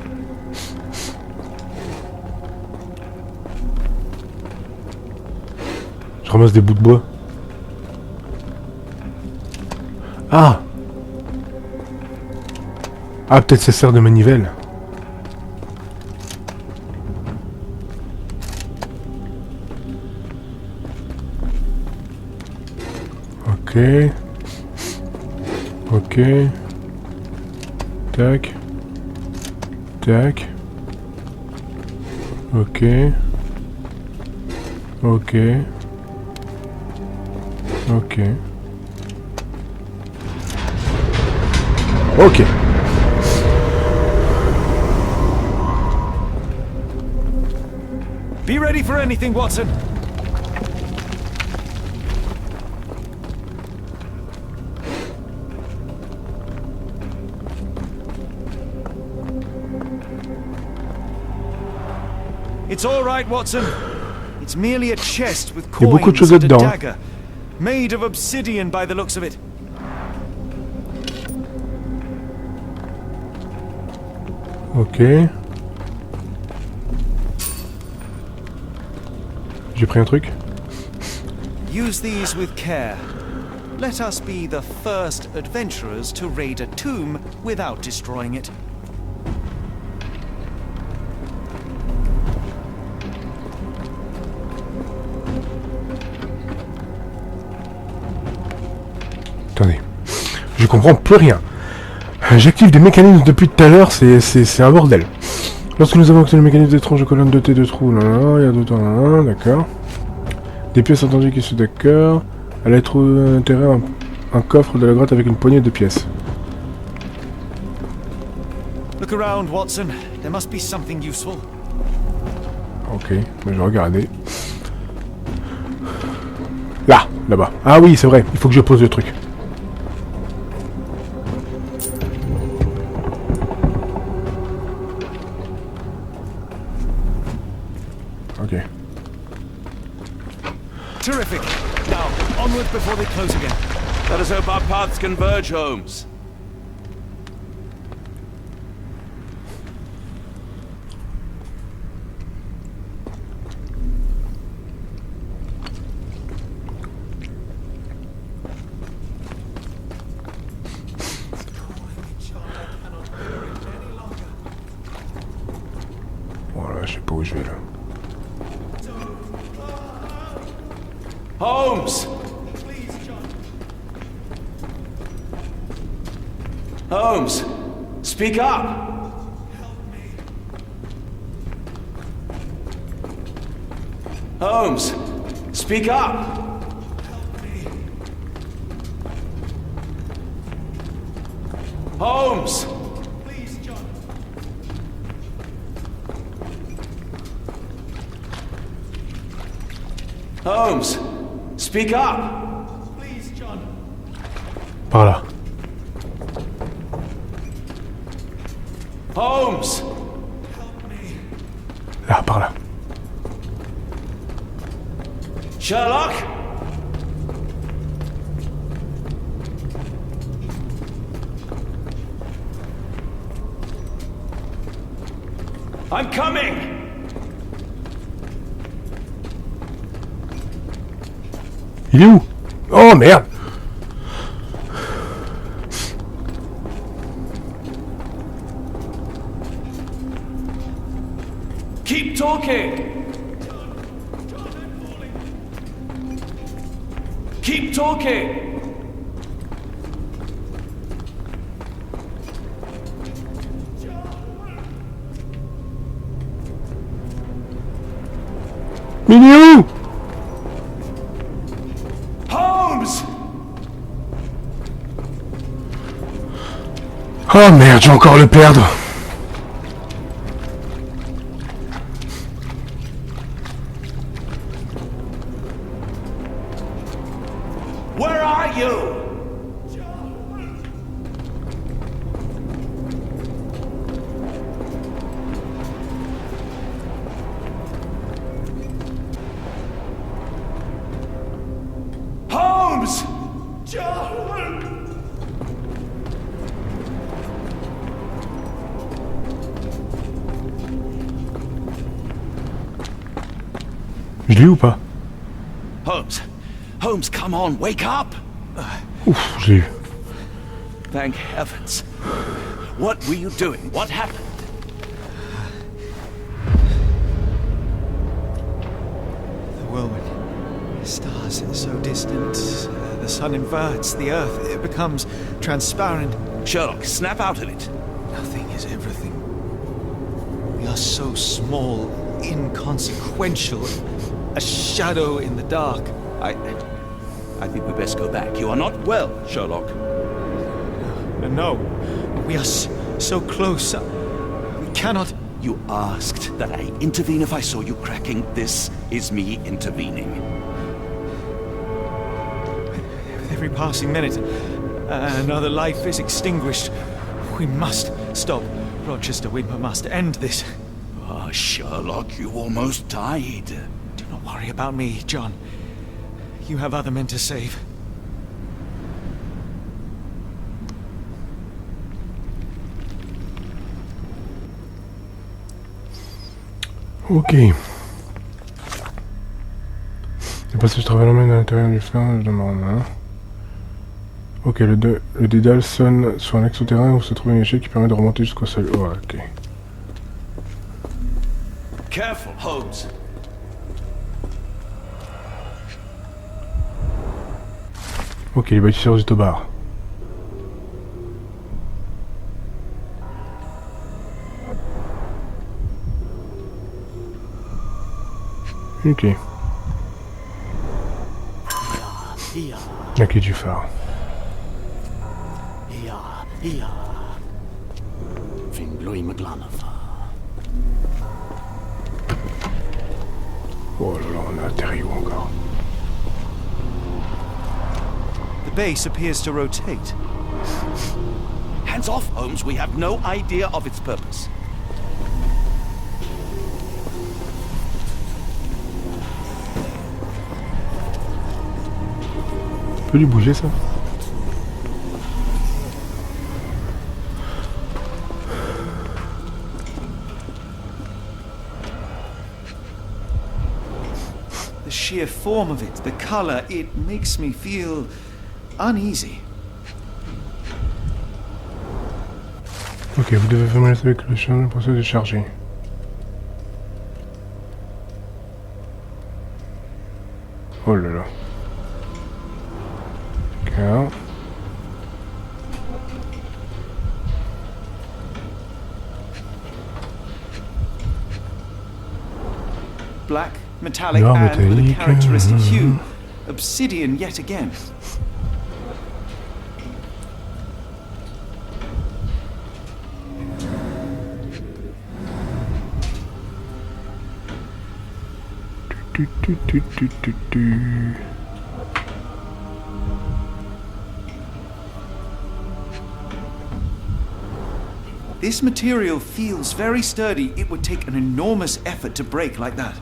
Je ramasse des bouts de bois. Ah! Ah, peut-être ça sert de manivelle. Ok. Ok. Tac. Tac. Ok. Ok. Ok. Ok. Be ready for anything, Watson. It's all right, Watson. It's merely a chest with Il y a beaucoup de choses coins and a là-dedans. dagger, made of obsidian by the looks of it. Ok. J'ai pris un truc. Use these with care. Let us be the first adventurers to raid a tomb without destroying it. Attendez. Je comprends plus rien. J'active des mécanismes depuis tout à l'heure, c'est un bordel. Lorsque nous avons activé le mécanisme d'étranges colonnes dotées de trous, il y a d'autres, d'accord. Des pièces entendues qui sont d'accord. Elle a trouvé intérêt un coffre de la grotte avec une poignée de pièces. Look around, Watson. There must be something useful. Ok, je vais regarder. Là, là-bas. Ah oui, c'est vrai, il faut que je pose le truc. Ok. Terrific. Now, onward before they close again. Let us hope our paths converge, Holmes. Voilà, je sais pas où je vais là. Holmes! Holmes! Speak up! Holmes! Speak up! Holmes! Please, John. Holmes! Speak up! Please, John. Par là. Holmes! Là, par là. Sherlock? I'm coming! Il est où? Oh merde! Keep talking! Keep talking! Mais il est où? Holmes! Oh merde, je vais encore le perdre. Where are you? Holmes! Je l'ai eu ou pas? Holmes! Holmes, come on, wake up! Ouf, je l'ai eu. Thank heavens. What were you doing? What happened? The whirlwind. Stars so distant. The sun inverts the earth. It becomes transparent. Sherlock, snap out of it. Nothing is everything. We are so small, inconsequential. A shadow in the dark. I think we best go back. You are not well, Sherlock. No, We are so close. We cannot... You asked that I intervene if I saw you cracking. This is me intervening. With every passing minute, another life is extinguished. We must stop. Rochester, we must end this. Ah, Sherlock, you almost died. Do not worry about me, John. You have other men to save. Ok. Le passage travaillant à l'intérieur du phare, je demande. Hein. Ok, le dédale sonne sur un axe souterrain où se trouve une échelle qui permet de remonter jusqu'au sol. Oh, ok. Careful, Holmes. Ok, les bâtisseurs du Tobar. Ok. La clé du phare. Oh là là, on a atterri où encore? The base appears to rotate. Hands off, Holmes. We have no idea of its purpose. On peut lui bouger ça? The sheer form of it, the color, it makes me feel uneasy. Ok, vous devez fermer avec le chien, le processus de charger. Oh là là. D'accord. Black, metallic, Noir, and with a métallique. characteristic hue. Obsidian yet again. Tu. This material feels very sturdy. It would take an enormous effort to break like that.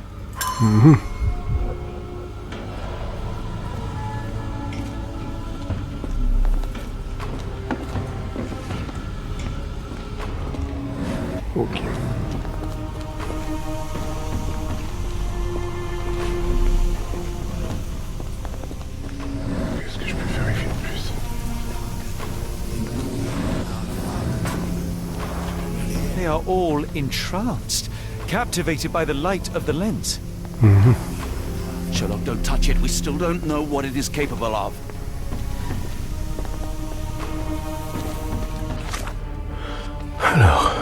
Ok. Qu'est-ce que je peux vérifier de plus? They are all entranced, captivated by the light of the lens. Sherlock, don't touch it. We still don't know what it is capable of. Alors.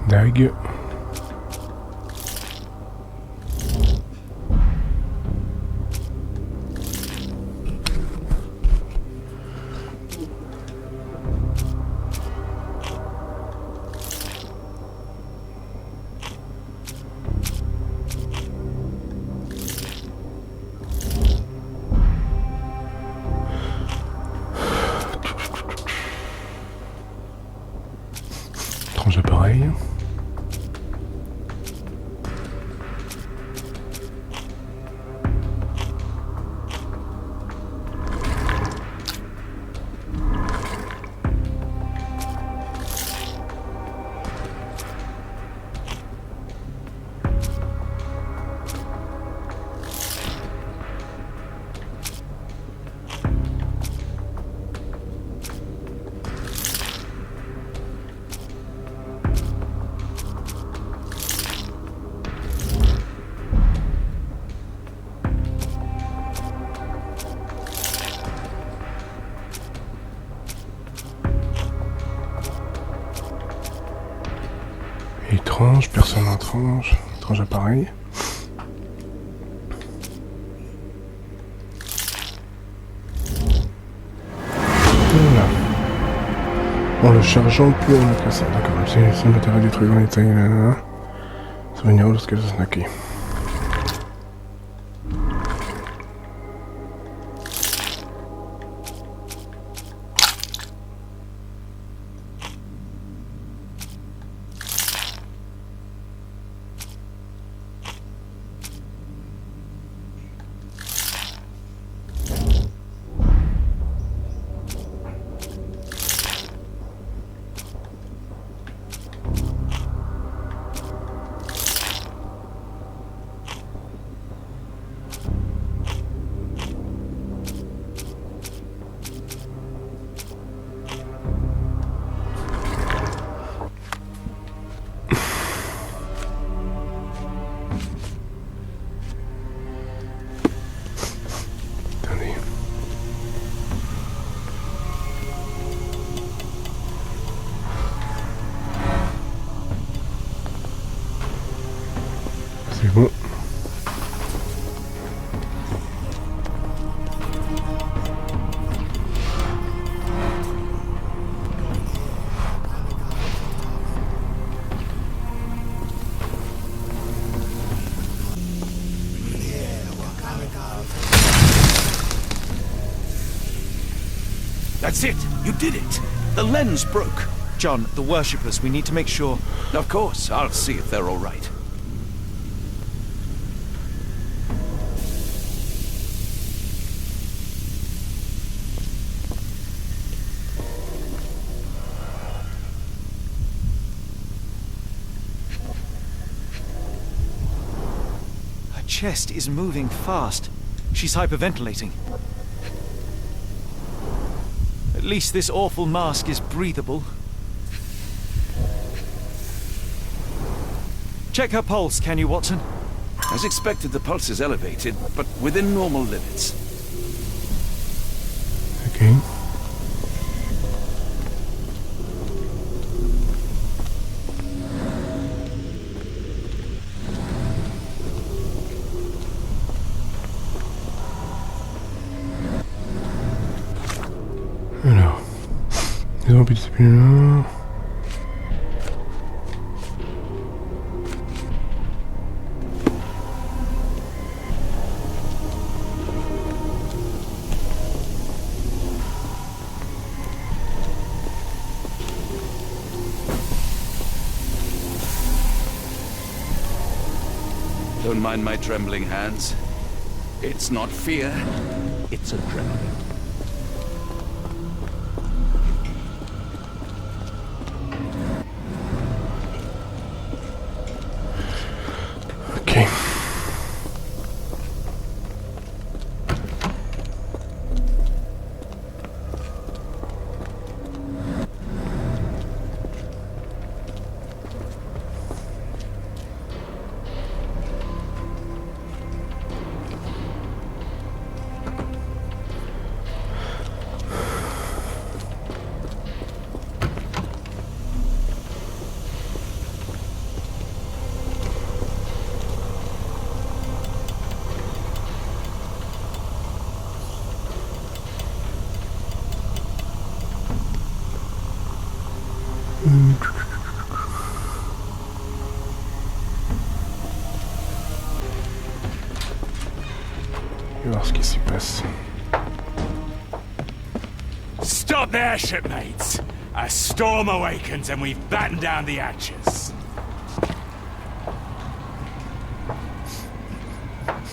Dague. Étrange appareil. Étrange, personne étrange. Étrange appareil. Voilà. En le chargeant, puis on mettra ça. D'accord, c'est le matériel détruit dans les tailles. Souvenir lorsqu'elle se snacker. C'est bon. That's it! You did it! The lens broke! John, the worshippers, we need to make sure... Of course, I'll see if they're all right. Her chest is moving fast. She's hyperventilating. At least this awful mask is breathable. Check her pulse, can you, Watson? As expected, the pulse is elevated, but within normal limits. Okay. Alors, les zombies disciplinaires. Don't mind my trembling hands. It's not fear, it's adrenaline. Ok. Je vais voir ce qui s'y passe. Stop there, shipmates! A storm awakens and we've battened down the hatches.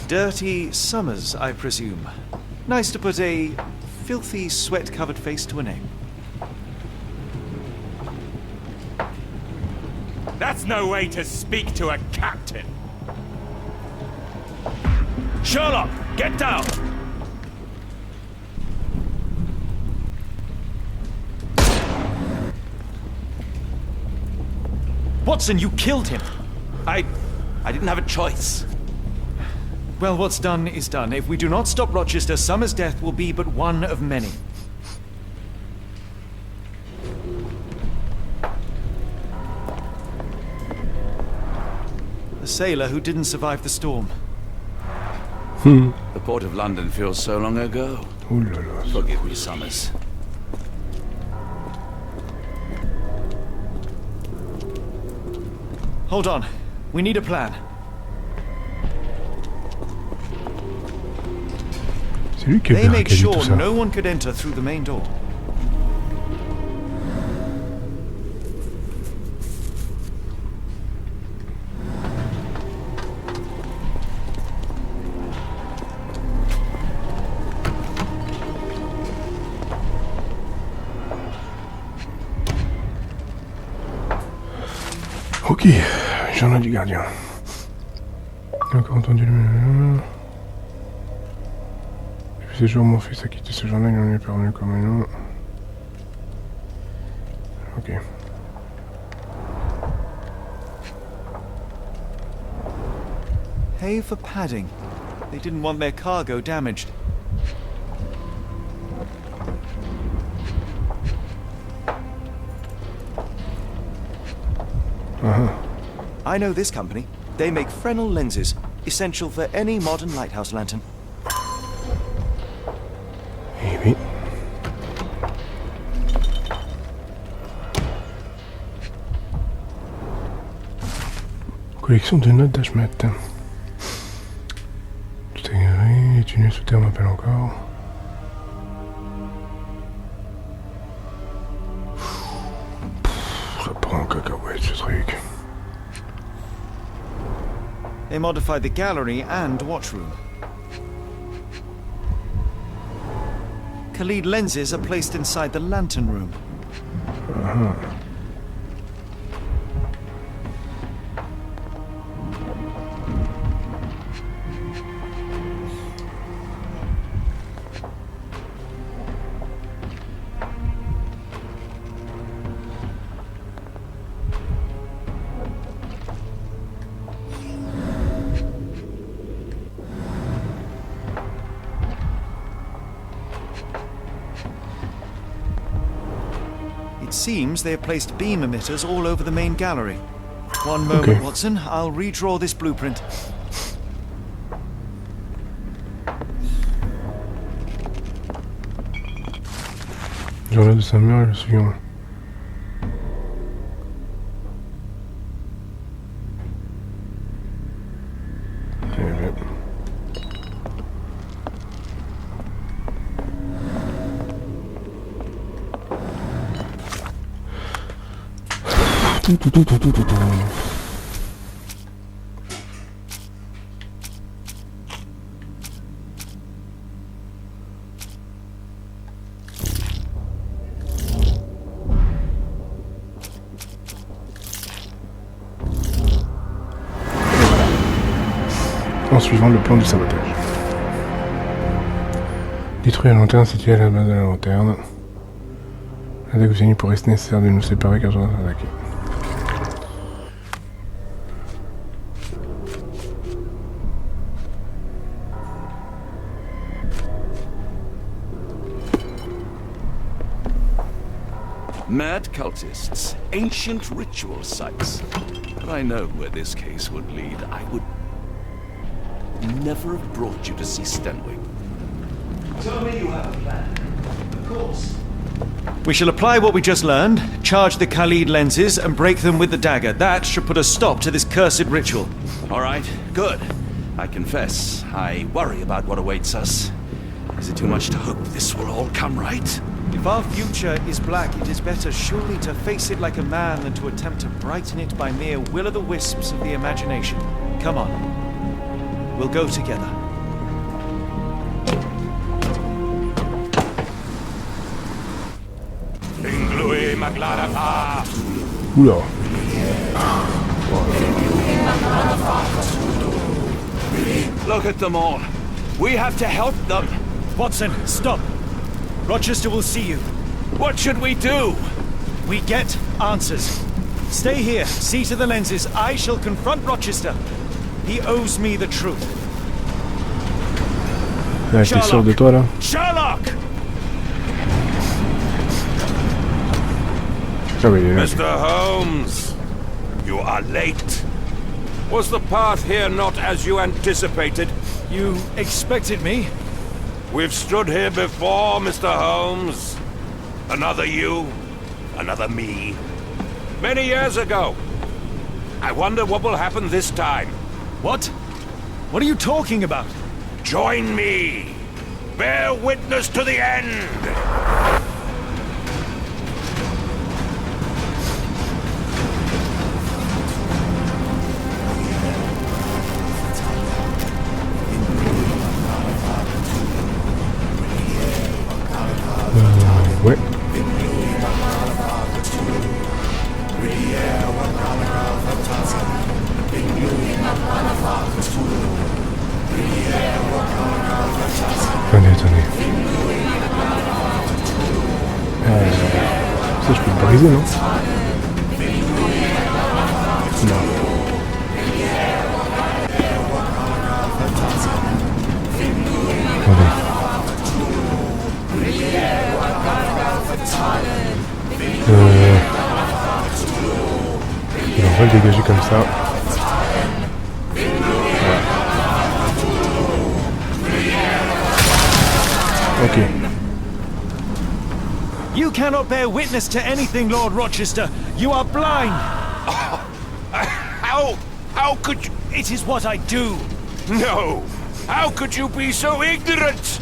Dirty Summers, I presume. Nice to put a filthy, sweat-covered face to a name. That's no way to speak to a captain. Sherlock, get down! Watson, you killed him! I didn't have a choice. Well, what's done is done. If we do not stop Rochester, Summers' death will be but one of many. sailor who didn't survive the storm. The port of London feels so long ago. Ouh là là. Forgive me, Summers. Hold on. We need a plan. C'est lui qui a They made barricadé tout sure ça. no one could enter through the main door. Ok, journal du gardien. J'ai encore entendu le... Depuis ce jour, mon fils a quitté ce journal, il en est parvenu comme un nom. Ok. Pay for padding. They didn't want their cargo damaged. I know this company. They make Fresnel lenses, essential for any modern lighthouse lantern. Eh oui. Collection de notes d'Ashmat. Tout est garé, les tunnels sous terre m'appellent encore. Ça prend en cacahuète ce truc. They modified the gallery and watchroom. Khalid lenses are placed inside the lantern room. It seems they have placed beam emitters all over the main gallery. One moment, Okay. Watson. I'll redraw this blueprint. Journal de Samuel est le suivant. Eh bien. Tout. En suivant le plan du sabotage. Détruire la lanterne située à la base de la lanterne. La Dagoussani pourrait être nécessaire de nous séparer car je dois attaquer. Mad cultists, ancient ritual sites. But I know where this case would lead. I would never have brought you to see Stenwick. Tell me you have a plan. Of course. We shall apply what we just learned, charge the Khalid lenses, and break them with the dagger. That should put a stop to this cursed ritual. All right, good. I confess, I worry about what awaits us. Is it too much to hope this will all come right? If our future is black, it is better surely to face it like a man than to attempt to brighten it by mere will-o'-the-wisps of the imagination. Come on. We'll go together. Inglui Maglarapa! Oula. Look at them all. We have to help them. Watson, stop. Rochester will see you. What should we do? We get answers. Stay here, see to the lenses. I shall confront Rochester. He owes me the truth. Ah, t'es sûr de toi là? Sherlock! Ah oui, il est là. Mr. Holmes, you are late. Was the path here not as you anticipated? You expected me? We've stood here before, Mr. Holmes. Another you, another me. Many years ago. I wonder what will happen this time. What? What are you talking about? Join me. Bear witness to the end. Ouais. Attendez. Ça je peux le briser, non? Non. Attendez. On va le dégager comme ça. Voilà. Ok. You cannot bear witness to anything, Lord Rochester. You are blind. How could you? It is what I do. No. How could you be so ignorant?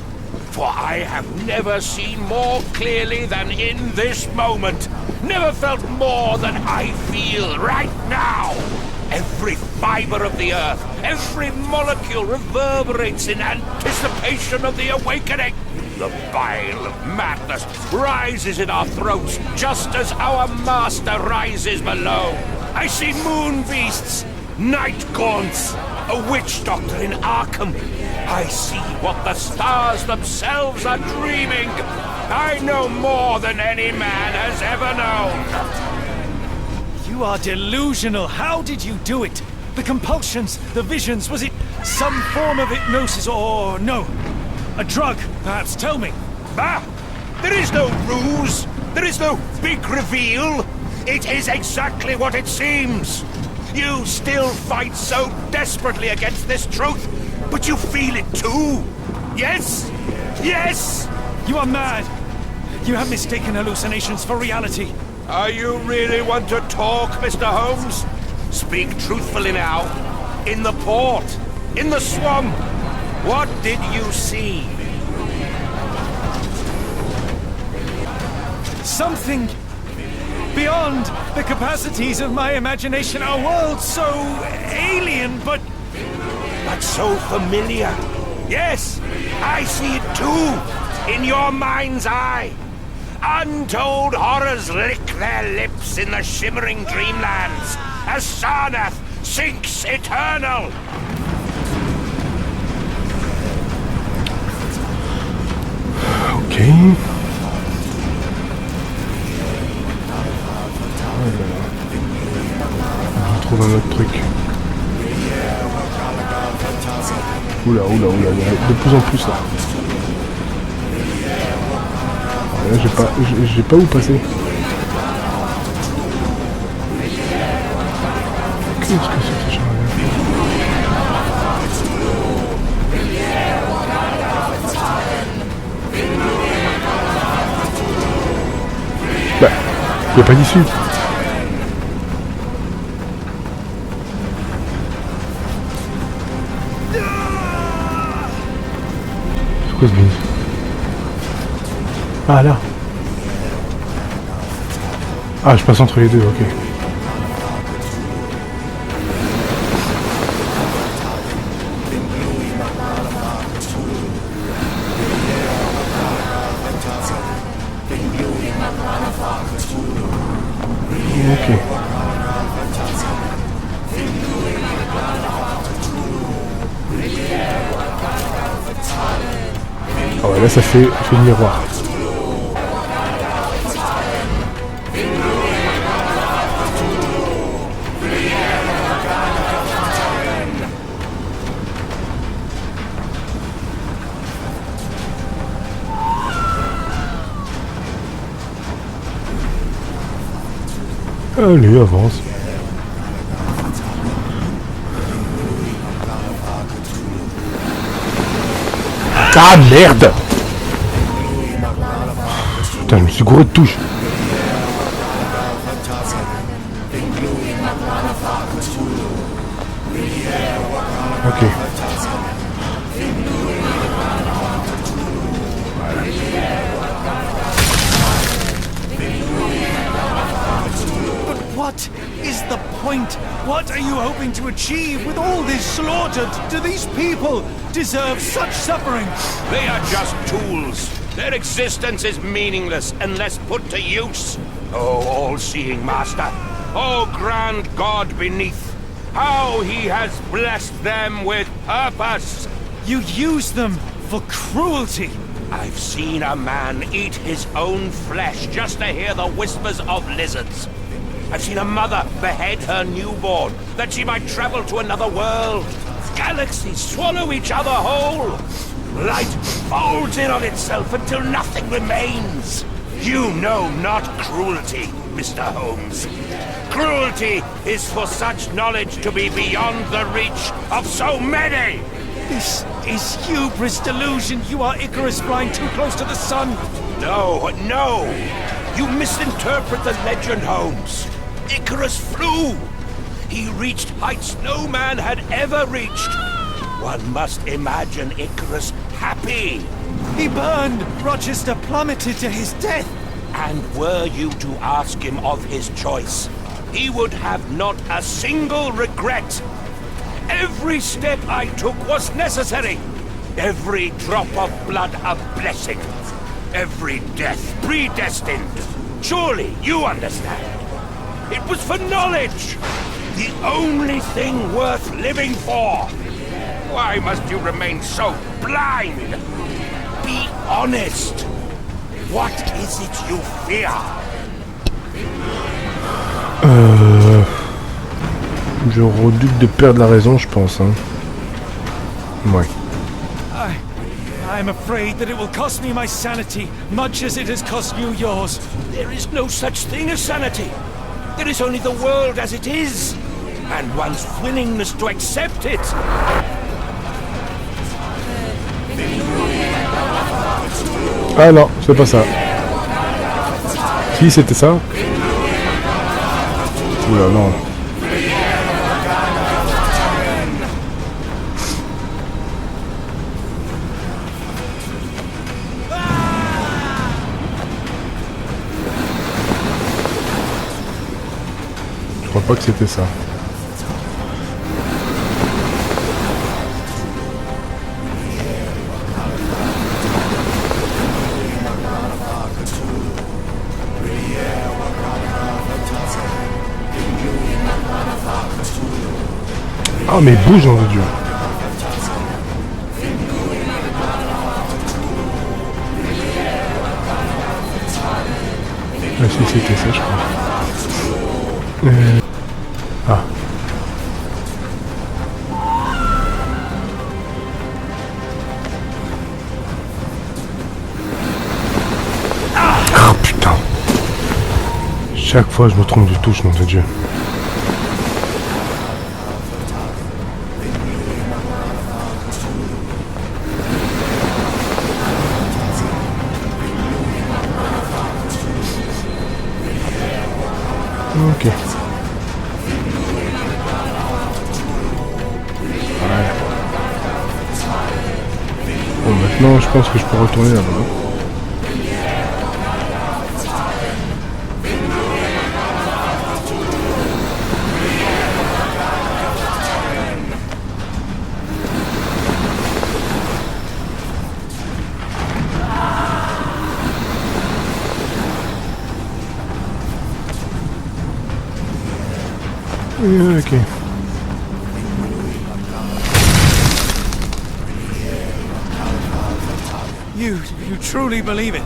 For I have never seen more clearly than in this moment. Never felt more than I feel right now. Every fiber of the earth, every molecule reverberates in anticipation of the awakening. The bile of madness rises in our throats just as our master rises below. I see moon beasts, night gaunts, a witch doctor in Arkham. I see what the stars themselves are dreaming. I know more than any man has ever known. You are delusional. How did you do it? The compulsions, the visions, was it some form of hypnosis or no? A drug, perhaps, tell me. Ah! There is no ruse. There is no big reveal. It is exactly what it seems. You still fight so desperately against this truth, but you feel it too. Yes? Yes? You are mad. You have mistaken hallucinations for reality. Are you really want to talk, Mr. Holmes? Speak truthfully now. In the port, in the swamp, what did you see? Something beyond the capacities of my imagination. A world so alien, but so familiar. Yes, I see it too, in your mind's eye. Untold horrors lick their lips in the shimmering dreamlands as Sarnath sinks eternal. Ok. On trouve un autre truc. Oula, il y a de plus en plus là. Là j'ai pas où passer. Qu'est-ce que c'est que ce charrière? Bah, il n'y a pas d'issue. C'est quoi ce bise? Ah là. Ah, je passe entre les deux, ok. Ok. Ah ouais, là ça fait le miroir. Allez, avance. Ah merde! Putain, je me suis gouré de touche. Ok. What is the point? What are you hoping to achieve with all this slaughter? Do these people deserve such suffering? They are just tools. Their existence is meaningless unless put to use. Oh, all-seeing master. Oh, grand God beneath. How he has blessed them with purpose. You use them for cruelty. I've seen a man eat his own flesh just to hear the whispers of lizards. I've seen a mother behead her newborn that she might travel to another world. Galaxies swallow each other whole. Light folds in on itself until nothing remains. You know not cruelty, Mr. Holmes. Cruelty is for such knowledge to be beyond the reach of so many. This is hubris delusion. You are Icarus flying too close to the sun. No, no. You misinterpret the legend, Holmes. Icarus flew. He reached heights no man had ever reached. One must imagine Icarus happy. He burned. Rochester plummeted to his death. And were you to ask him of his choice, he would have not a single regret. Every step I took was necessary. Every drop of blood a blessing. Every death predestined. Surely you understand. It was for knowledge. The only thing worth living for. Why must you remain so blind? Be honest. What is it you fear? Je redoute de perdre la raison, je pense. Hein. Ouais. I'm afraid that it will cost me my sanity, much as it has cost you yours. There is no such thing as sanity. There is only the world as it is, and one's willingness to accept it. Ah non, c'est pas ça. Si, c'était ça. Oula, non. Je crois pas que c'était ça. Oh mais bouge, nom de Dieu. Ah si, c'était ça, je crois. Ah. Ah putain. Chaque fois je me trompe de touche, nom de Dieu. Ok. Voilà. Bon, maintenant je pense que je peux retourner là-bas. Ok. You truly believe it?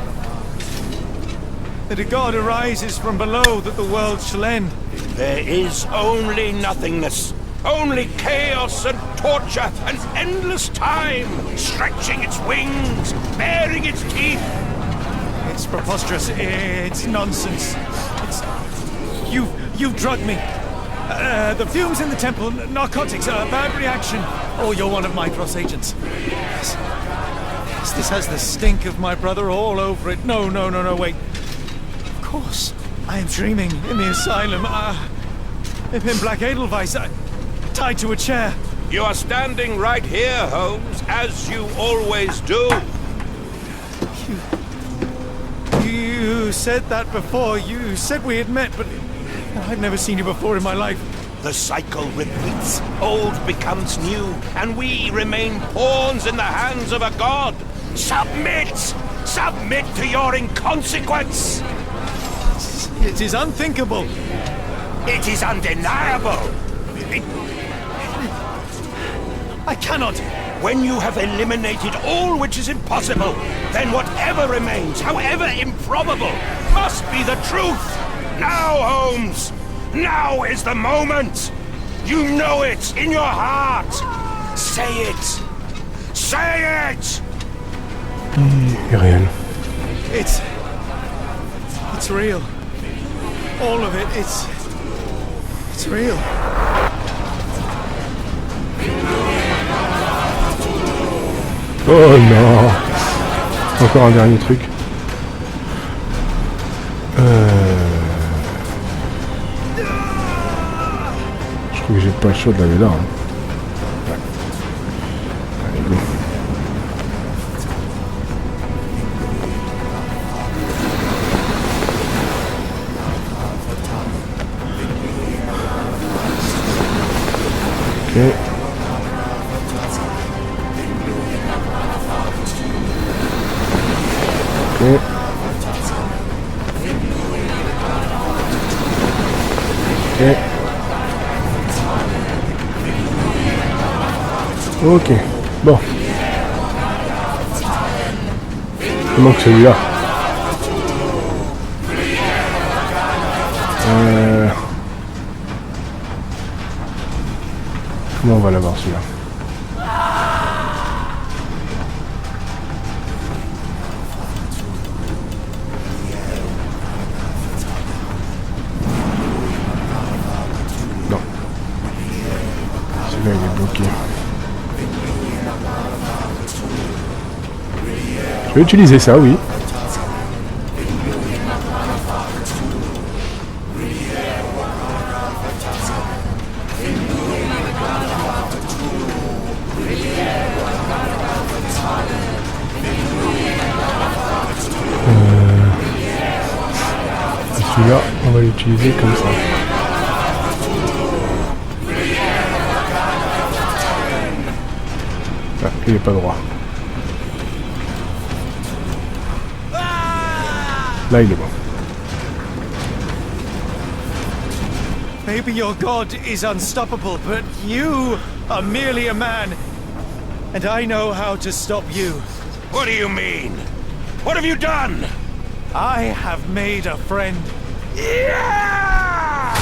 That a god arises from below that the world shall end? There is only nothingness. Only chaos and torture and endless time, stretching its wings, baring its teeth. It's preposterous. It's nonsense. It's... You've drugged me. The fumes in the temple, narcotics, a bad reaction. Oh, you're one of my cross agents. Yes. This has the stink of my brother all over it. No, wait. Of course, I am dreaming in the asylum. In Black Edelweiss, tied to a chair. You are standing right here, Holmes, as you always do. You said that before. You said we had met, but I've never seen you before in my life. The cycle repeats. Old becomes new, and we remain pawns in the hands of a god. Submit! Submit to your inconsequence! It is unthinkable. It is undeniable. I cannot. When you have eliminated all which is impossible, then whatever remains, however improbable, must be the truth. Now, Holmes! Now is the moment! You know it in your heart! Say it! Say it! Réel. It's real. All of it, it's real. Oh non! Encore un dernier truc. Je crois que j'ai pas le choix de l'aller là. Hein. Ouais. Allez, go. Ok. Ok. Ok. Bon. Il manque celui-là. Comment on va l'avoir celui-là? Non. Celui-là il est bloqué. Je vais utiliser ça, oui. Celui-là, on va l'utiliser comme ça. Ah, il est pas droit. Là, il est bon. Maybe your god is unstoppable, but you are merely a man. And I know how to stop you. What do you mean? What have you done? I have made a friend. Yeah!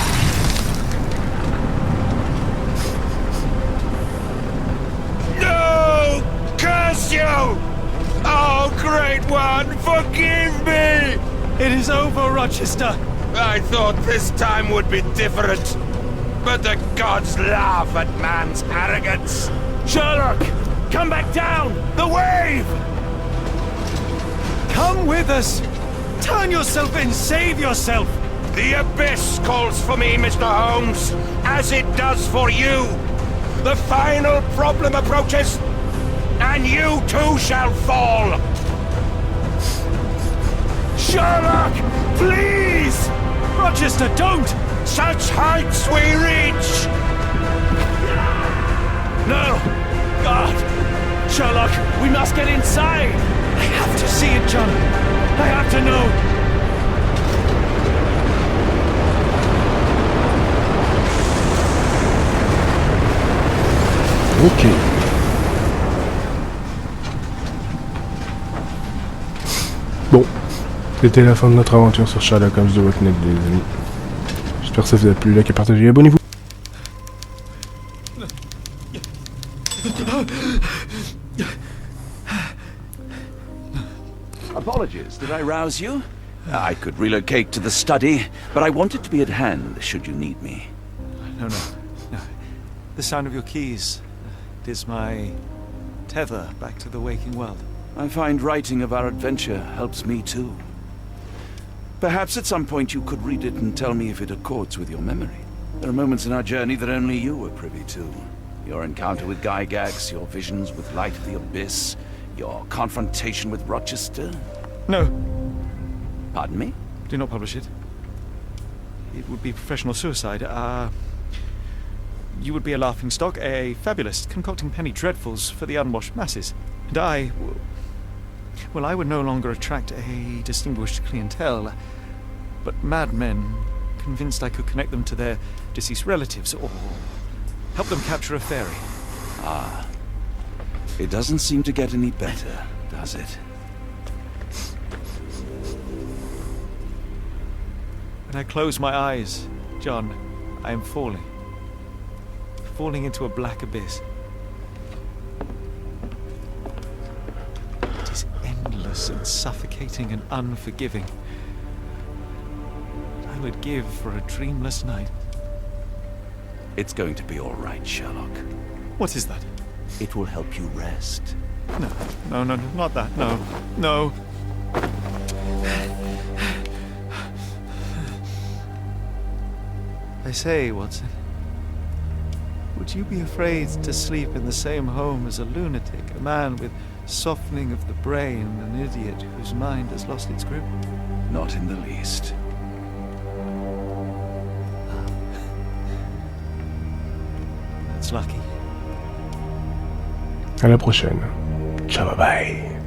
No! Curse you! Oh, great one, forgive me! It is over, Rochester. I thought this time would be different. But the gods laugh at man's arrogance. Sherlock, come back down! The wave! Come with us! Turn yourself in, save yourself! The abyss calls for me, Mr. Holmes, as it does for you. The final problem approaches, and you too shall fall. Sherlock, please! Rochester, don't! Such heights we reach! No! God! Sherlock, we must get inside! I have to see it, John! I have to know! Ok. Bon. C'était la fin de notre aventure sur Sherlock Holmes de Watnet, les amis. J'espère que ça vous a plu, likez, partagez, abonnez-vous. Apologies, did I rouse you? I could relocate to the study, but I wanted to be at hand should you need me. No. The sound of your keys. It is my tether back to the waking world. I find writing of our adventure helps me too. Perhaps at some point you could read it and tell me if it accords with your memory. There are moments in our journey that only you were privy to. Your encounter with Gygax, your visions with Light of the Abyss, your confrontation with Rochester. No. Pardon me? Do not publish it. It would be professional suicide. You would be a laughingstock, a fabulist, concocting penny dreadfuls for the unwashed masses. And I would no longer attract a distinguished clientele, but madmen convinced I could connect them to their deceased relatives, or help them capture a fairy. Ah. It doesn't seem to get any better, does it? When I close my eyes, John, I am falling. Falling into a black abyss. It is endless and suffocating and unforgiving. I would give for a dreamless night. It's going to be all right, Sherlock. What is that? It will help you rest. No, not that. No. I say, Watson, would you be afraid to sleep in the same home as a lunatic, a man with softening of the brain, an idiot whose mind has lost its grip? Not in the least. That's lucky. À la prochaine. Ciao, bye bye.